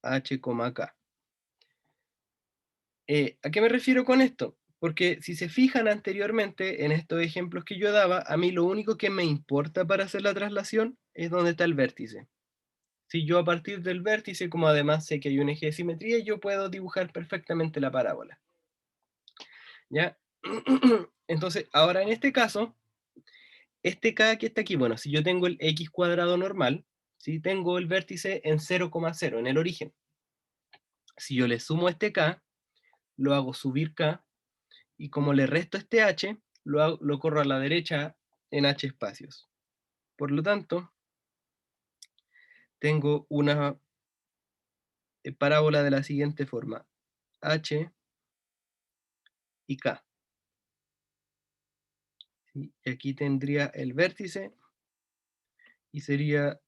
h, k. ¿A qué me refiero con esto? Porque si se fijan anteriormente en estos ejemplos que yo daba, a mí lo único que me importa para hacer la traslación es dónde está el vértice. Si yo a partir del vértice, como además sé que hay un eje de simetría, yo puedo dibujar perfectamente la parábola. ¿Ya? Entonces, ahora en este caso, este k que está aquí, bueno, si yo tengo el x cuadrado normal, si tengo el vértice en 0,0 en el origen. Si yo le sumo este k, lo hago subir k, y como le resto este h, lo corro a la derecha en h espacios. Por lo tanto, tengo una parábola de la siguiente forma, h y k. ¿Sí? Y aquí tendría el vértice y sería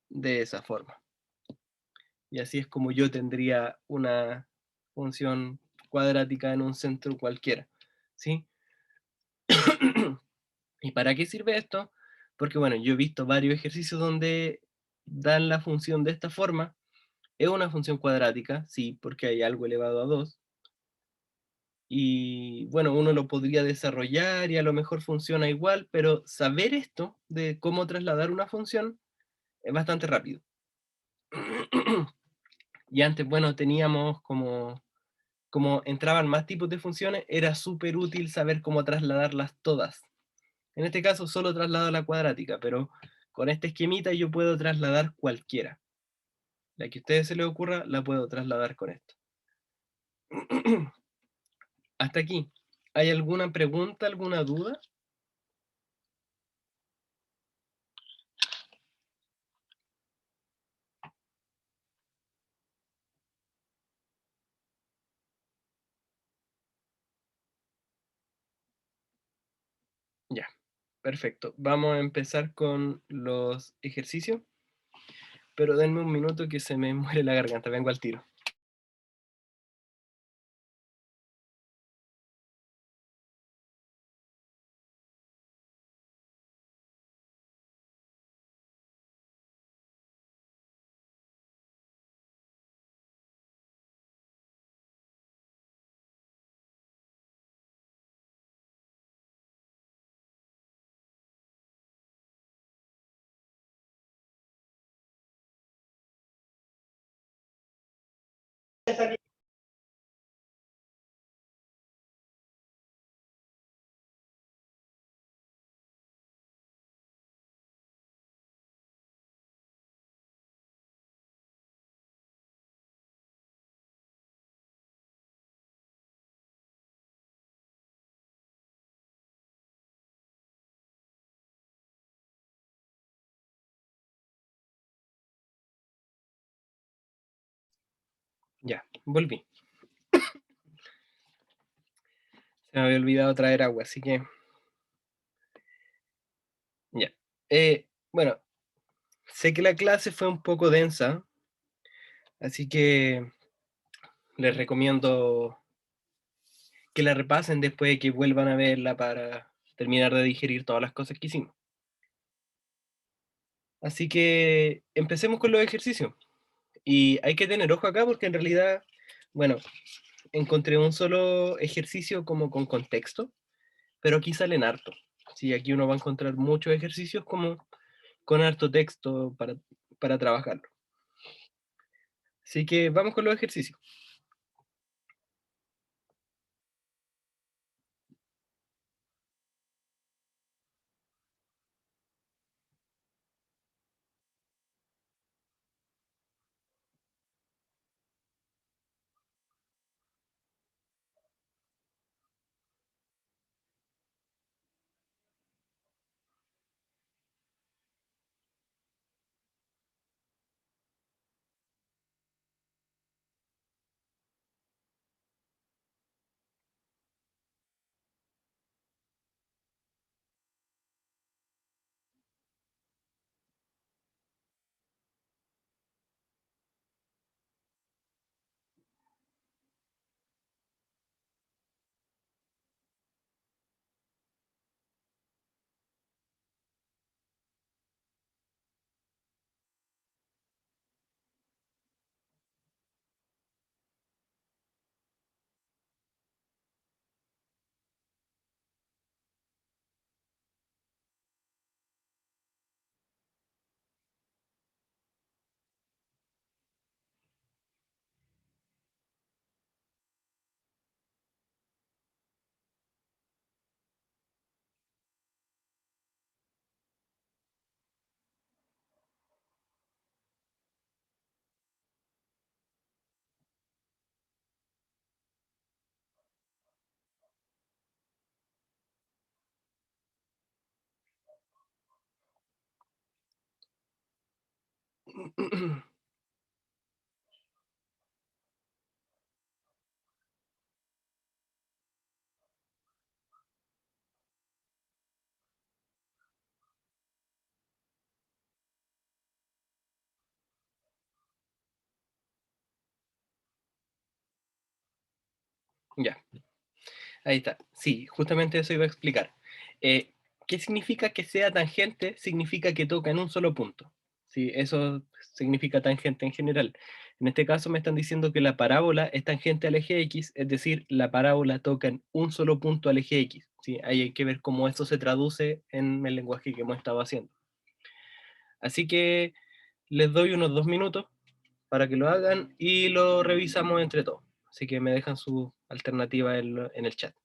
de esa forma. Y así es como yo tendría una función cuadrática en un centro cualquiera. ¿Sí? ¿Y para qué sirve esto? Porque bueno, yo he visto varios ejercicios donde dan la función de esta forma. Es una función cuadrática, sí, porque hay algo elevado a 2. Y bueno, uno lo podría desarrollar y a lo mejor funciona igual, pero saber esto de cómo trasladar una función es bastante rápido. Y antes, bueno, teníamos como entraban más tipos de funciones, era súper útil saber cómo trasladarlas todas. En este caso solo traslado la cuadrática, pero con este esquemita yo puedo trasladar cualquiera. La que a ustedes se les ocurra, la puedo trasladar con esto. Hasta aquí. ¿Hay alguna pregunta, alguna duda? Ya, perfecto. Vamos a empezar con los ejercicios, pero denme un minuto que se me muere la garganta, vengo al tiro. Ya, volví. Se me había olvidado traer agua, así que ya. Bueno, sé que la clase fue un poco densa, así que les recomiendo que la repasen después de que vuelvan a verla para terminar de digerir todas las cosas que hicimos. Así que empecemos con los ejercicios. Y hay que tener ojo acá porque en realidad, bueno, encontré un solo ejercicio como con contexto, pero aquí salen harto. Sí, aquí uno va a encontrar muchos ejercicios como con harto texto para trabajarlo. Así que vamos con los ejercicios. Ya, ahí está. Sí, justamente eso iba a explicar. ¿Qué significa que sea tangente? Significa que toca en un solo punto. Sí, eso significa tangente en general. En este caso me están diciendo que la parábola es tangente al eje X, es decir, la parábola toca en un solo punto al eje X. ¿Sí? Ahí hay que ver cómo eso se traduce en el lenguaje que hemos estado haciendo. Así que les doy unos 2 minutos para que lo hagan y lo revisamos entre todos. Así que me dejan su alternativa en el chat.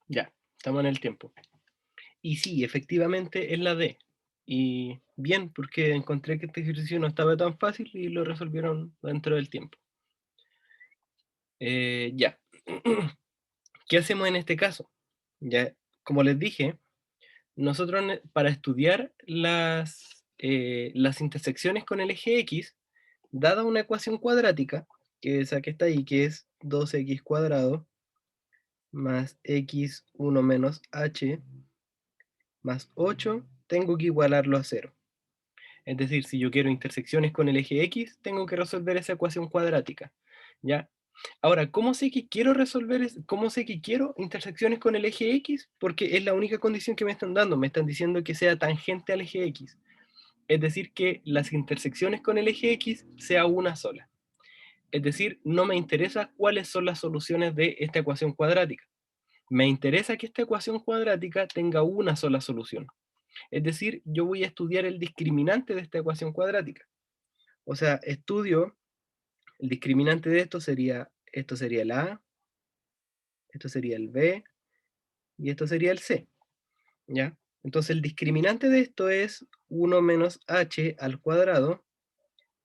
Ya, estamos en el tiempo. Y sí, efectivamente es la D. Y bien, porque encontré que este ejercicio no estaba tan fácil y lo resolvieron dentro del tiempo. Ya. ¿Qué hacemos en este caso? Ya, como les dije, nosotros para estudiar las intersecciones con el eje X, dada una ecuación cuadrática, que es esa que está ahí, que es 2x cuadrado más x1 menos h más 8, tengo que igualarlo a 0. Es decir, si yo quiero intersecciones con el eje X, tengo que resolver esa ecuación cuadrática, ¿ya? Ahora, ¿cómo sé que quiero cómo sé que quiero intersecciones con el eje X? Porque es la única condición que me están dando, me están diciendo que sea tangente al eje X. Es decir, que las intersecciones con el eje X sea una sola. Es decir, no me interesa cuáles son las soluciones de esta ecuación cuadrática. Me interesa que esta ecuación cuadrática tenga una sola solución. Es decir, yo voy a estudiar el discriminante de esta ecuación cuadrática. O sea, estudio, el discriminante de esto sería esto sería el A, esto sería el B y esto sería el C, ¿ya? Entonces el discriminante de esto es 1 menos h al cuadrado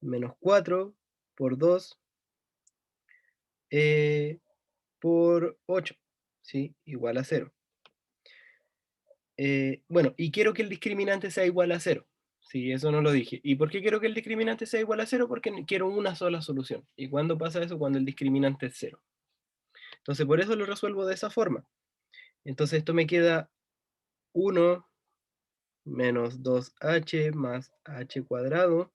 menos 4 por 2 por 8, ¿sí? Igual a 0. Bueno, y quiero que el discriminante sea igual a 0. Sí, eso no lo dije. ¿Y por qué quiero que el discriminante sea igual a 0? Porque quiero una sola solución. ¿Y cuándo pasa eso? Cuando el discriminante es 0. Entonces, por eso lo resuelvo de esa forma. Entonces, esto me queda 1 menos 2h más h cuadrado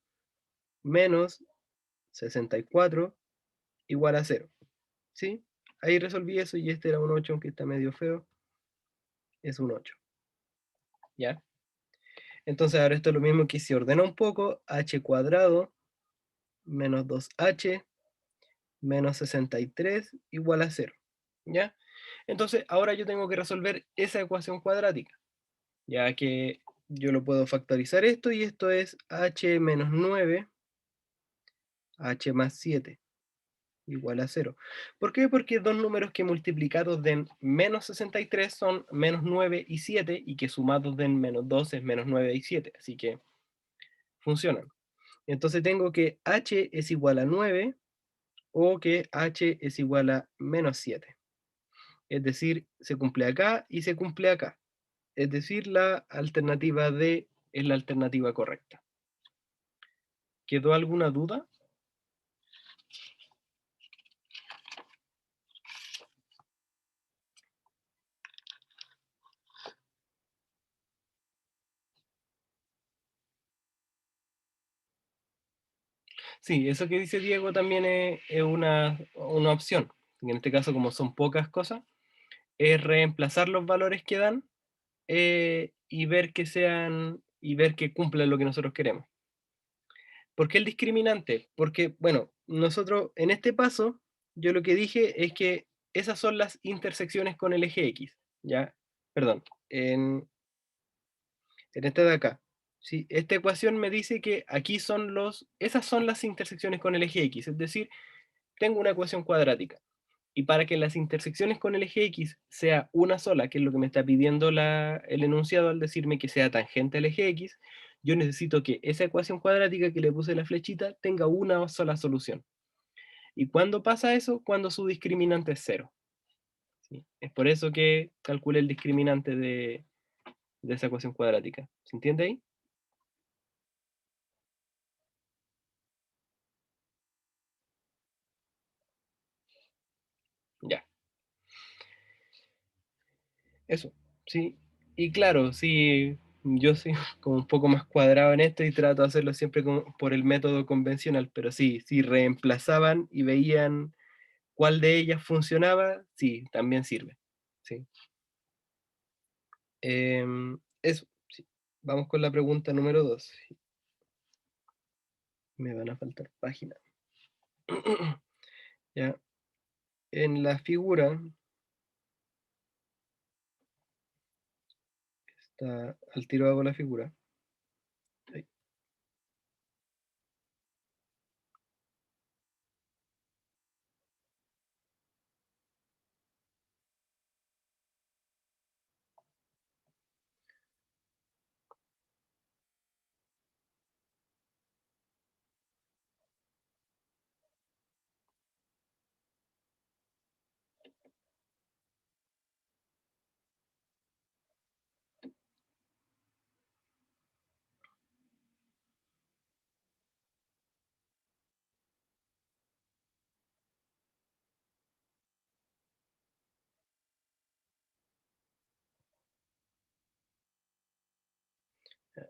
menos 64 igual a 0. ¿Sí? Ahí resolví eso y este era un 8, aunque está medio feo. Es un 8. ¿Ya? Entonces ahora esto es lo mismo que si ordena un poco, h cuadrado menos 2h menos 63 igual a 0. ¿Ya? Entonces ahora yo tengo que resolver esa ecuación cuadrática, ya que yo lo puedo factorizar esto y esto es h menos 9, h más 7 igual a 0. ¿Por qué? Porque dos números que multiplicados den menos 63 son menos 9 y 7 y que sumados den menos 2 es menos 9 y 7. Así que funcionan. Entonces tengo que h es igual a 9 o que h es igual a menos 7. Es decir, se cumple acá y se cumple acá. Es decir, la alternativa D es la alternativa correcta. ¿Quedó alguna duda? Sí, eso que dice Diego también es una opción. En este caso, como son pocas cosas, es reemplazar los valores que dan y ver que sean y ver que cumplan lo que nosotros queremos. ¿Por qué el discriminante? Porque, bueno, nosotros en este paso, yo lo que dije es que esas son las intersecciones con el eje X, ¿ya? Perdón, en esta de acá. ¿Sí? Esta ecuación me dice que aquí esas son las intersecciones con el eje X, es decir, tengo una ecuación cuadrática. Y para que las intersecciones con el eje X sea una sola, que es lo que me está pidiendo el enunciado al decirme que sea tangente al eje X, yo necesito que esa ecuación cuadrática que le puse la flechita tenga una sola solución. ¿Y cuándo pasa eso? Cuando su discriminante es cero. ¿Sí? Es por eso que calculé el discriminante de esa ecuación cuadrática. ¿Se entiende ahí? Ya, eso. Sí. Y claro, sí, yo soy como un poco más cuadrado en esto y trato de hacerlo siempre por el método convencional, pero sí, si reemplazaban y veían cuál de ellas funcionaba, sí, también sirve. Sí. Eso, sí. Vamos con la pregunta número 2. Me van a faltar páginas. Ya. En la figura, está, al tiro hago la figura. Ahí.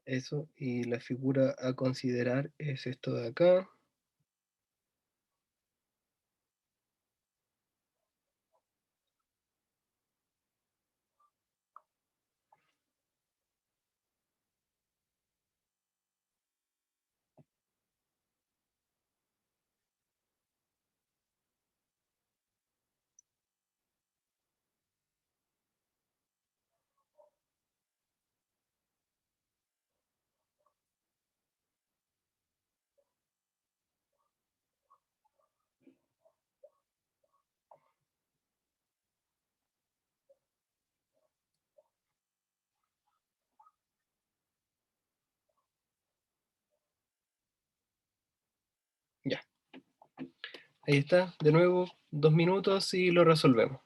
Eso, y la figura a considerar es esto de acá. Ahí está, de nuevo, 2 minutos y lo resolvemos.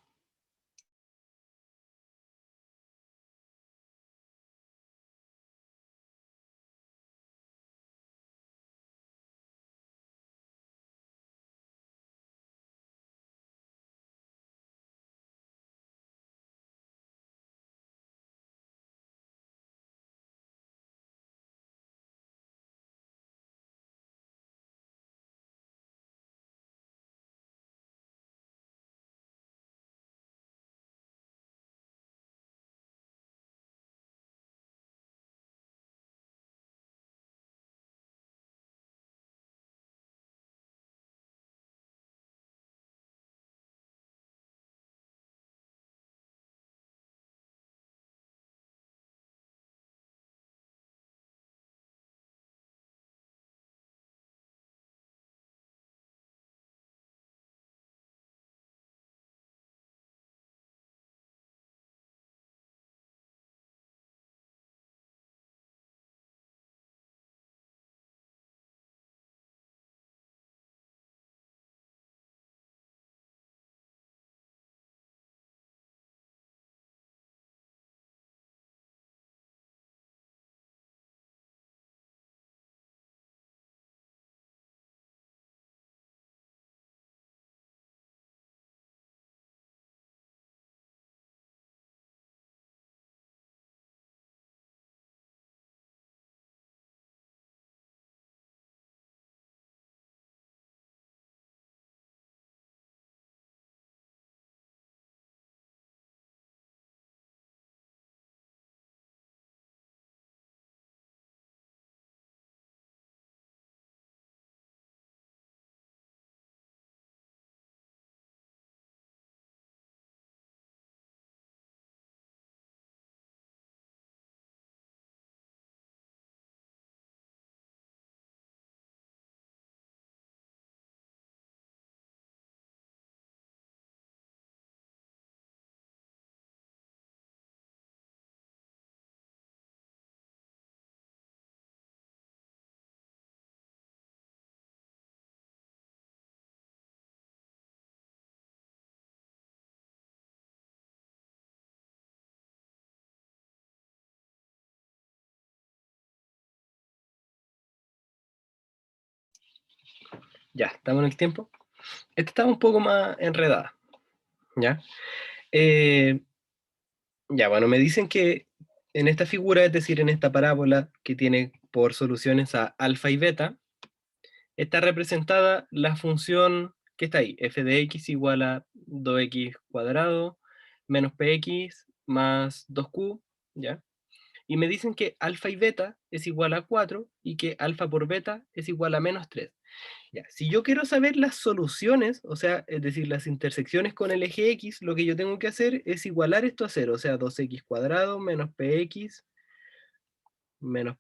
Ya, estamos en el tiempo. Esta está un poco más enredada, ¿ya? Eh, ya, bueno, me dicen que en esta figura, es decir, en esta parábola que tiene por soluciones a alfa y beta, está representada la función que está ahí, f de x igual a 2x cuadrado menos px más 2q, ¿ya? Y me dicen que alfa y beta es igual a 4 y que alfa por beta es igual a menos 3. Ya, si yo quiero saber las soluciones, o sea, es decir, las intersecciones con el eje X, lo que yo tengo que hacer es igualar esto a cero, o sea, 2x cuadrado menos px más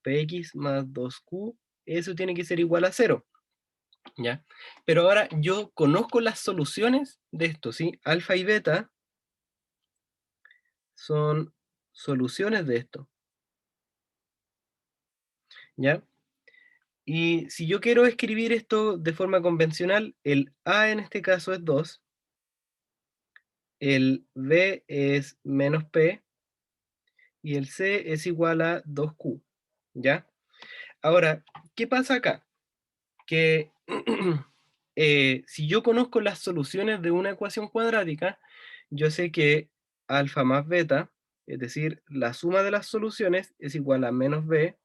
2q, eso tiene que ser igual a cero, ¿ya? Pero ahora yo conozco las soluciones de esto, ¿sí? Alfa y beta son soluciones de esto, ¿ya? Y si yo quiero escribir esto de forma convencional, el a en este caso es 2, el b es menos p, y el C es igual a 2Q, ¿ya? Ahora, ¿qué pasa acá? Que si yo conozco las soluciones de una ecuación cuadrática, yo sé que alfa más beta, es decir, la suma de las soluciones es igual a menos b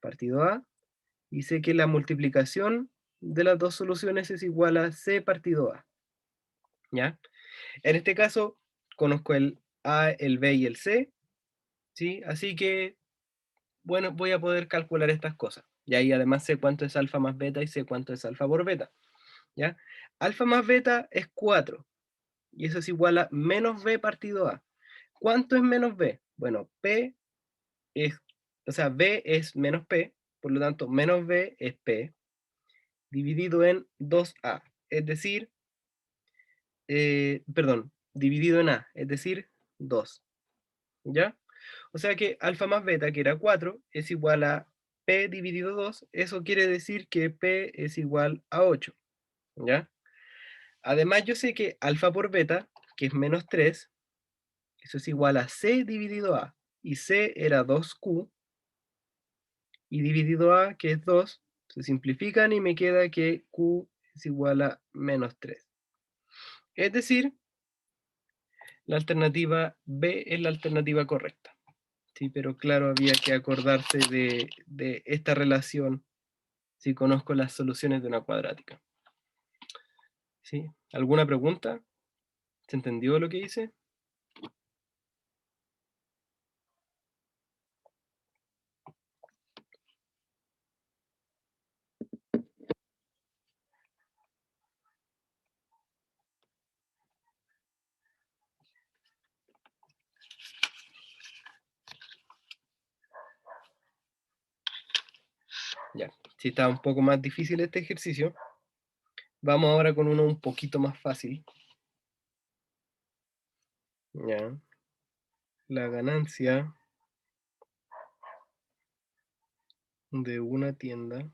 partido a, y sé que la multiplicación de las dos soluciones es igual a c partido a, ¿ya? En este caso, conozco el a, el b y el c, ¿sí? Así que bueno, voy a poder calcular estas cosas. Y ahí además sé cuánto es alfa más beta y sé cuánto es alfa por beta, ¿ya? Alfa más beta es 4, y eso es igual a menos b partido a. ¿Cuánto es menos b? Bueno, p es, o sea, b es menos p, por lo tanto, menos b es p, dividido en 2a, es decir, perdón, dividido en a, es decir, 2, ¿ya? O sea que alfa más beta, que era 4, es igual a p dividido 2. Eso quiere decir que p es igual a 8, ¿ya? Además, yo sé que alfa por beta, que es -3, eso es igual a C dividido A. Y C era 2Q, y dividido A, que es 2, se simplifican y me queda que Q es igual a -3. Es decir, la alternativa B es la alternativa correcta. Sí, pero claro, había que acordarse de esta relación si conozco las soluciones de una cuadrática. ¿Sí? ¿Alguna pregunta? ¿Se entendió lo que hice? Ya, si está un poco más difícil este ejercicio, vamos ahora con uno un poquito más fácil. Ya, la ganancia de una tienda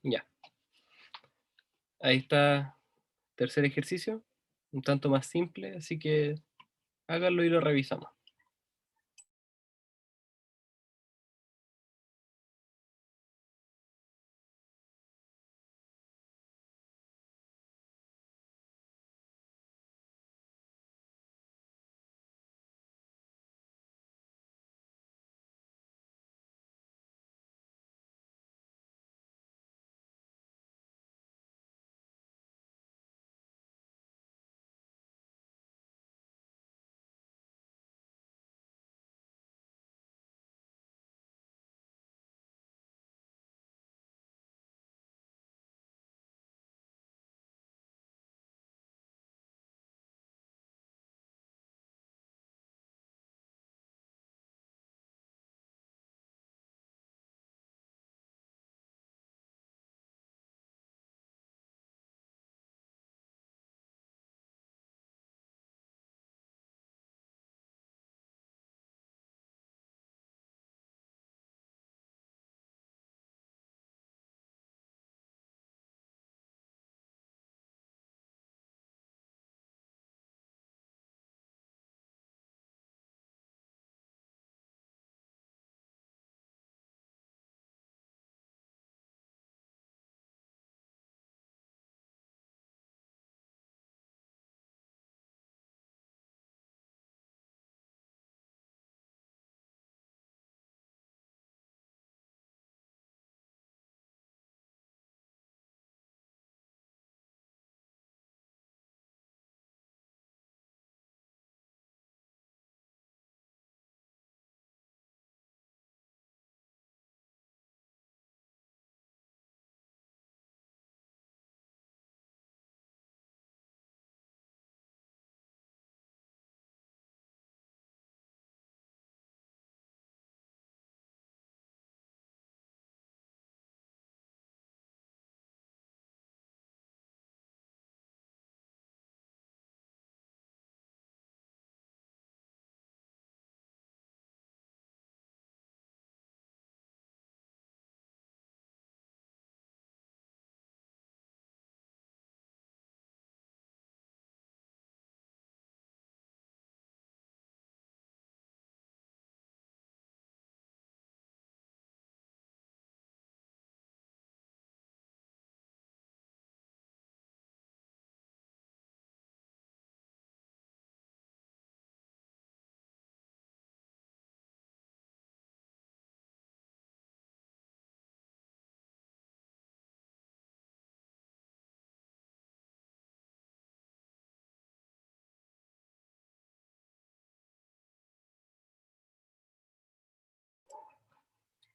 ya. Ahí está, tercer ejercicio, un tanto más simple, así que háganlo y lo revisamos.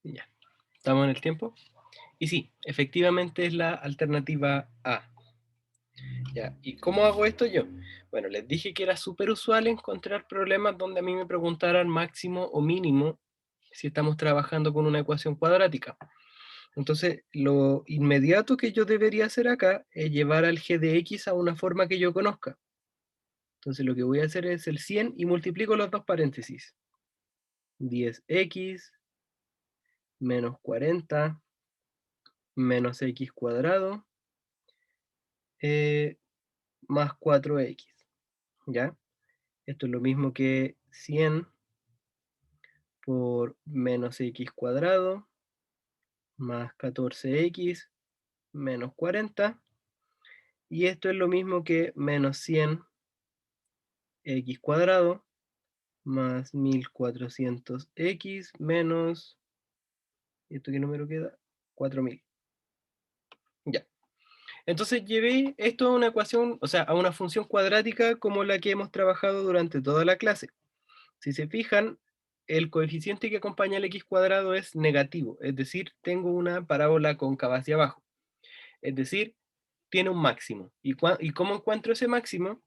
Ya, estamos en el tiempo. Y sí, efectivamente es la alternativa A. Ya, ¿y cómo hago esto yo? Bueno, les dije que era súper usual encontrar problemas donde a mí me preguntaran máximo o mínimo si estamos trabajando con una ecuación cuadrática. Entonces, lo inmediato que yo debería hacer acá es llevar al g de x a una forma que yo conozca. Entonces, lo que voy a hacer es el 100 y multiplico los dos paréntesis. 10x menos 40 menos x cuadrado más 4x, ¿ya? Esto es lo mismo que 100 por menos x cuadrado más 14x menos 40. Y esto es lo mismo que menos 100 x cuadrado más 1400x menos, ¿esto qué número queda? 4000. Ya. Entonces llevé esto a una ecuación, o sea, a una función cuadrática como la que hemos trabajado durante toda la clase. Si se fijan, el coeficiente que acompaña al x cuadrado es negativo, es decir, tengo una parábola cóncava hacia abajo. Es decir, tiene un máximo. ¿Y cómo encuentro ese máximo?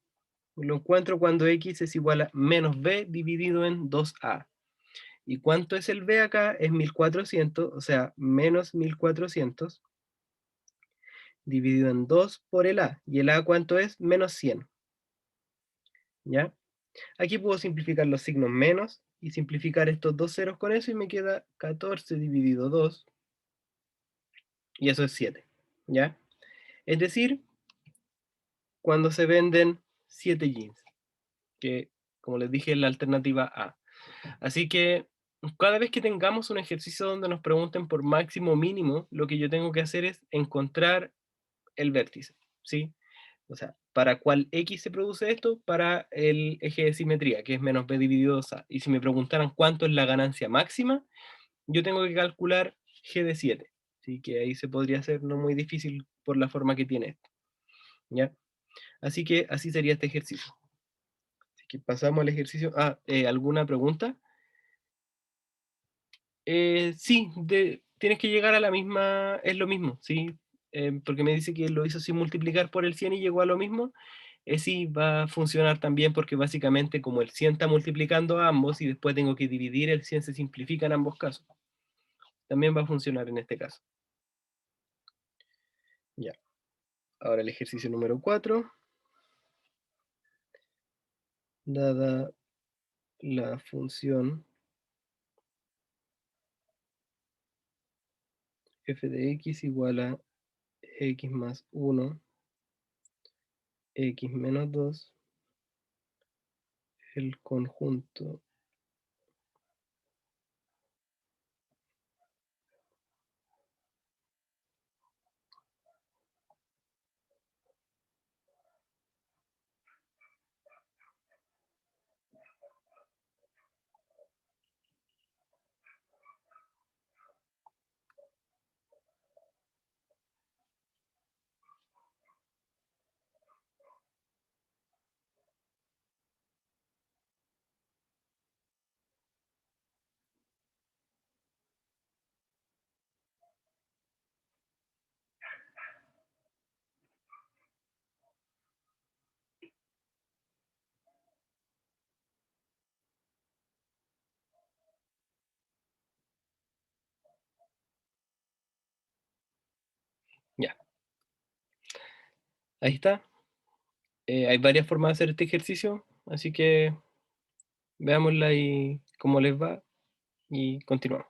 Lo encuentro cuando x es igual a menos b dividido en 2a. ¿Y cuánto es el b acá? Es 1400, o sea, menos 1400 dividido en 2 por el a. ¿Y el a cuánto es? Menos 100. ¿Ya? Aquí puedo simplificar los signos menos y simplificar estos dos ceros con eso y me queda 14 dividido 2 y eso es 7. ¿Ya? Es decir, cuando se venden 7 jeans, que como les dije es la alternativa A. Así que cada vez que tengamos un ejercicio donde nos pregunten por máximo o mínimo, lo que yo tengo que hacer es encontrar el vértice, ¿sí? O sea, ¿para cuál X se produce esto? Para el eje de simetría, que es menos B dividido 2A. Y si me preguntaran cuánto es la ganancia máxima, yo tengo que calcular G de 7. Así que ahí se podría hacer no muy difícil por la forma que tiene esto, ¿ya? Así que así sería este ejercicio. Así que pasamos al ejercicio. ¿Alguna pregunta? Sí, tienes que llegar a la misma, es lo mismo, ¿sí? Porque me dice que lo hizo sin multiplicar por el 100 y llegó a lo mismo. Sí, va a funcionar también porque básicamente como el 100 está multiplicando a ambos y después tengo que dividir, el 100 se simplifica en ambos casos. También va a funcionar en este caso. Ya. Ahora el ejercicio número 4. Dada la función f de x igual a x más 1, x menos 2, el conjunto. Ya, ahí está. Hay varias formas de hacer este ejercicio, así que veámosla y cómo les va y continuamos.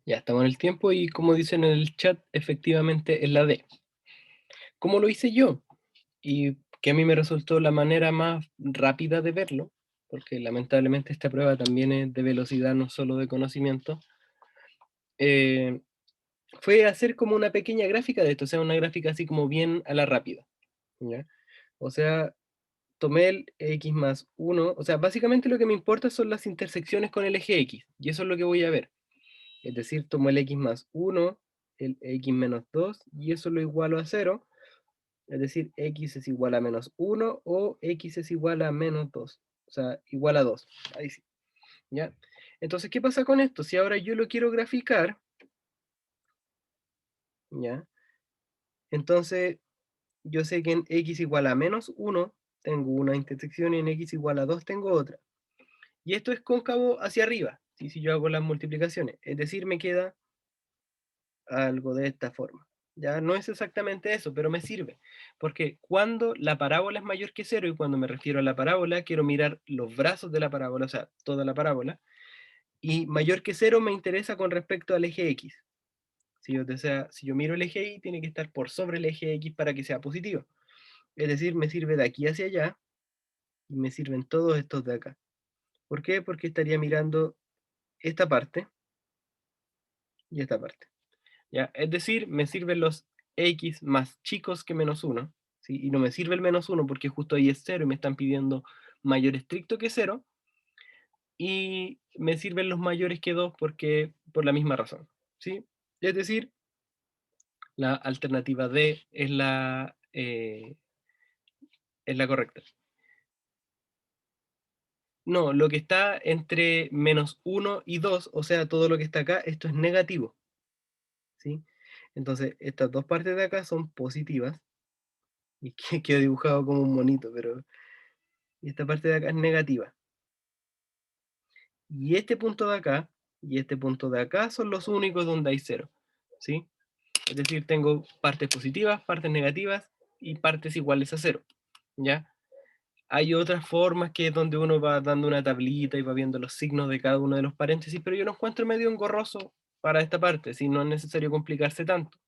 Ya estamos en el tiempo y como dicen en el chat, efectivamente es la D. ¿Cómo lo hice yo? Y que a mí me resultó la manera más rápida de verlo, porque lamentablemente esta prueba también es de velocidad, no solo de conocimiento, eh, fue hacer como una pequeña gráfica de esto, o sea, una gráfica así como bien a la rápida, ¿ya? O sea, tomé el x más uno, o sea, básicamente lo que me importa son las intersecciones con el eje X, y eso es lo que voy a ver. Es decir, tomo el x más uno, el x menos 2 y eso lo igualo a cero. Es decir, x es igual a menos uno o x es igual a menos 2. O sea, igual a 2. Ahí sí. ¿Ya? Entonces, ¿qué pasa con esto? Si ahora yo lo quiero graficar, ¿ya? Entonces, yo sé que en x igual a menos uno tengo una intersección y en x igual a 2 tengo otra. Y esto es cóncavo hacia arriba, ¿sí? Si yo hago las multiplicaciones. Es decir, me queda algo de esta forma. Ya no es exactamente eso, pero me sirve. Porque cuando la parábola es mayor que cero, y cuando me refiero a la parábola, quiero mirar los brazos de la parábola, o sea, toda la parábola, y mayor que cero me interesa con respecto al eje X. O sea, si yo miro el eje Y, tiene que estar por sobre el eje X para que sea positivo. Es decir, me sirve de aquí hacia allá, y me sirven todos estos de acá. ¿Por qué? Porque estaría mirando esta parte y esta parte. ¿Ya? Es decir, me sirven los x más chicos que menos uno, ¿sí? Y no me sirve el menos uno porque justo ahí es cero y me están pidiendo mayor estricto que cero, y me sirven los mayores que 2 porque, por la misma razón, ¿sí? Es decir, la alternativa D es la correcta. No, lo que está entre menos uno y 2, o sea, todo lo que está acá, esto es negativo, ¿sí? Entonces, estas dos partes de acá son positivas, y que quedó dibujado como un monito, pero y esta parte de acá es negativa. Y este punto de acá y este punto de acá son los únicos donde hay cero, ¿sí? Es decir, tengo partes positivas, partes negativas y partes iguales a cero, ¿ya? Hay otras formas que es donde uno va dando una tablita y va viendo los signos de cada uno de los paréntesis, pero yo lo encuentro medio engorroso para esta parte, si no es necesario complicarse tanto.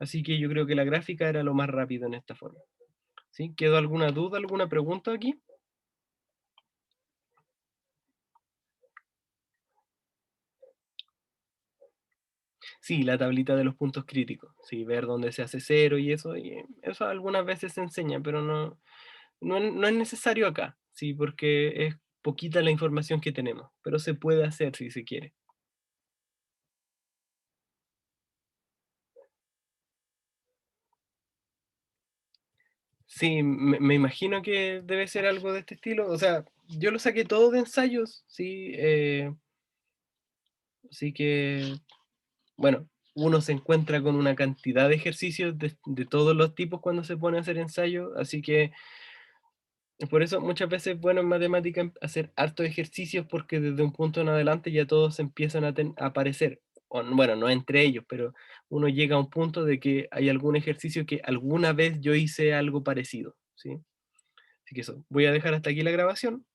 Así que yo creo que la gráfica era lo más rápido en esta forma, ¿sí? ¿Quedó alguna duda, alguna pregunta aquí? Sí, la tablita de los puntos críticos, sí, ver dónde se hace cero y eso algunas veces se enseña, pero no es necesario acá, sí, porque es poquita la información que tenemos, pero se puede hacer si se quiere. Sí, me imagino que debe ser algo de este estilo, o sea, yo lo saqué todo de ensayos, sí, así que, bueno, uno se encuentra con una cantidad de ejercicios de todos los tipos cuando se pone a hacer ensayos, así que por eso muchas veces es bueno en matemática hacer hartos ejercicios porque desde un punto en adelante ya todos empiezan a aparecer. Bueno, no entre ellos, pero uno llega a un punto de que hay algún ejercicio que alguna vez yo hice algo parecido, ¿sí? Así que eso, voy a dejar hasta aquí la grabación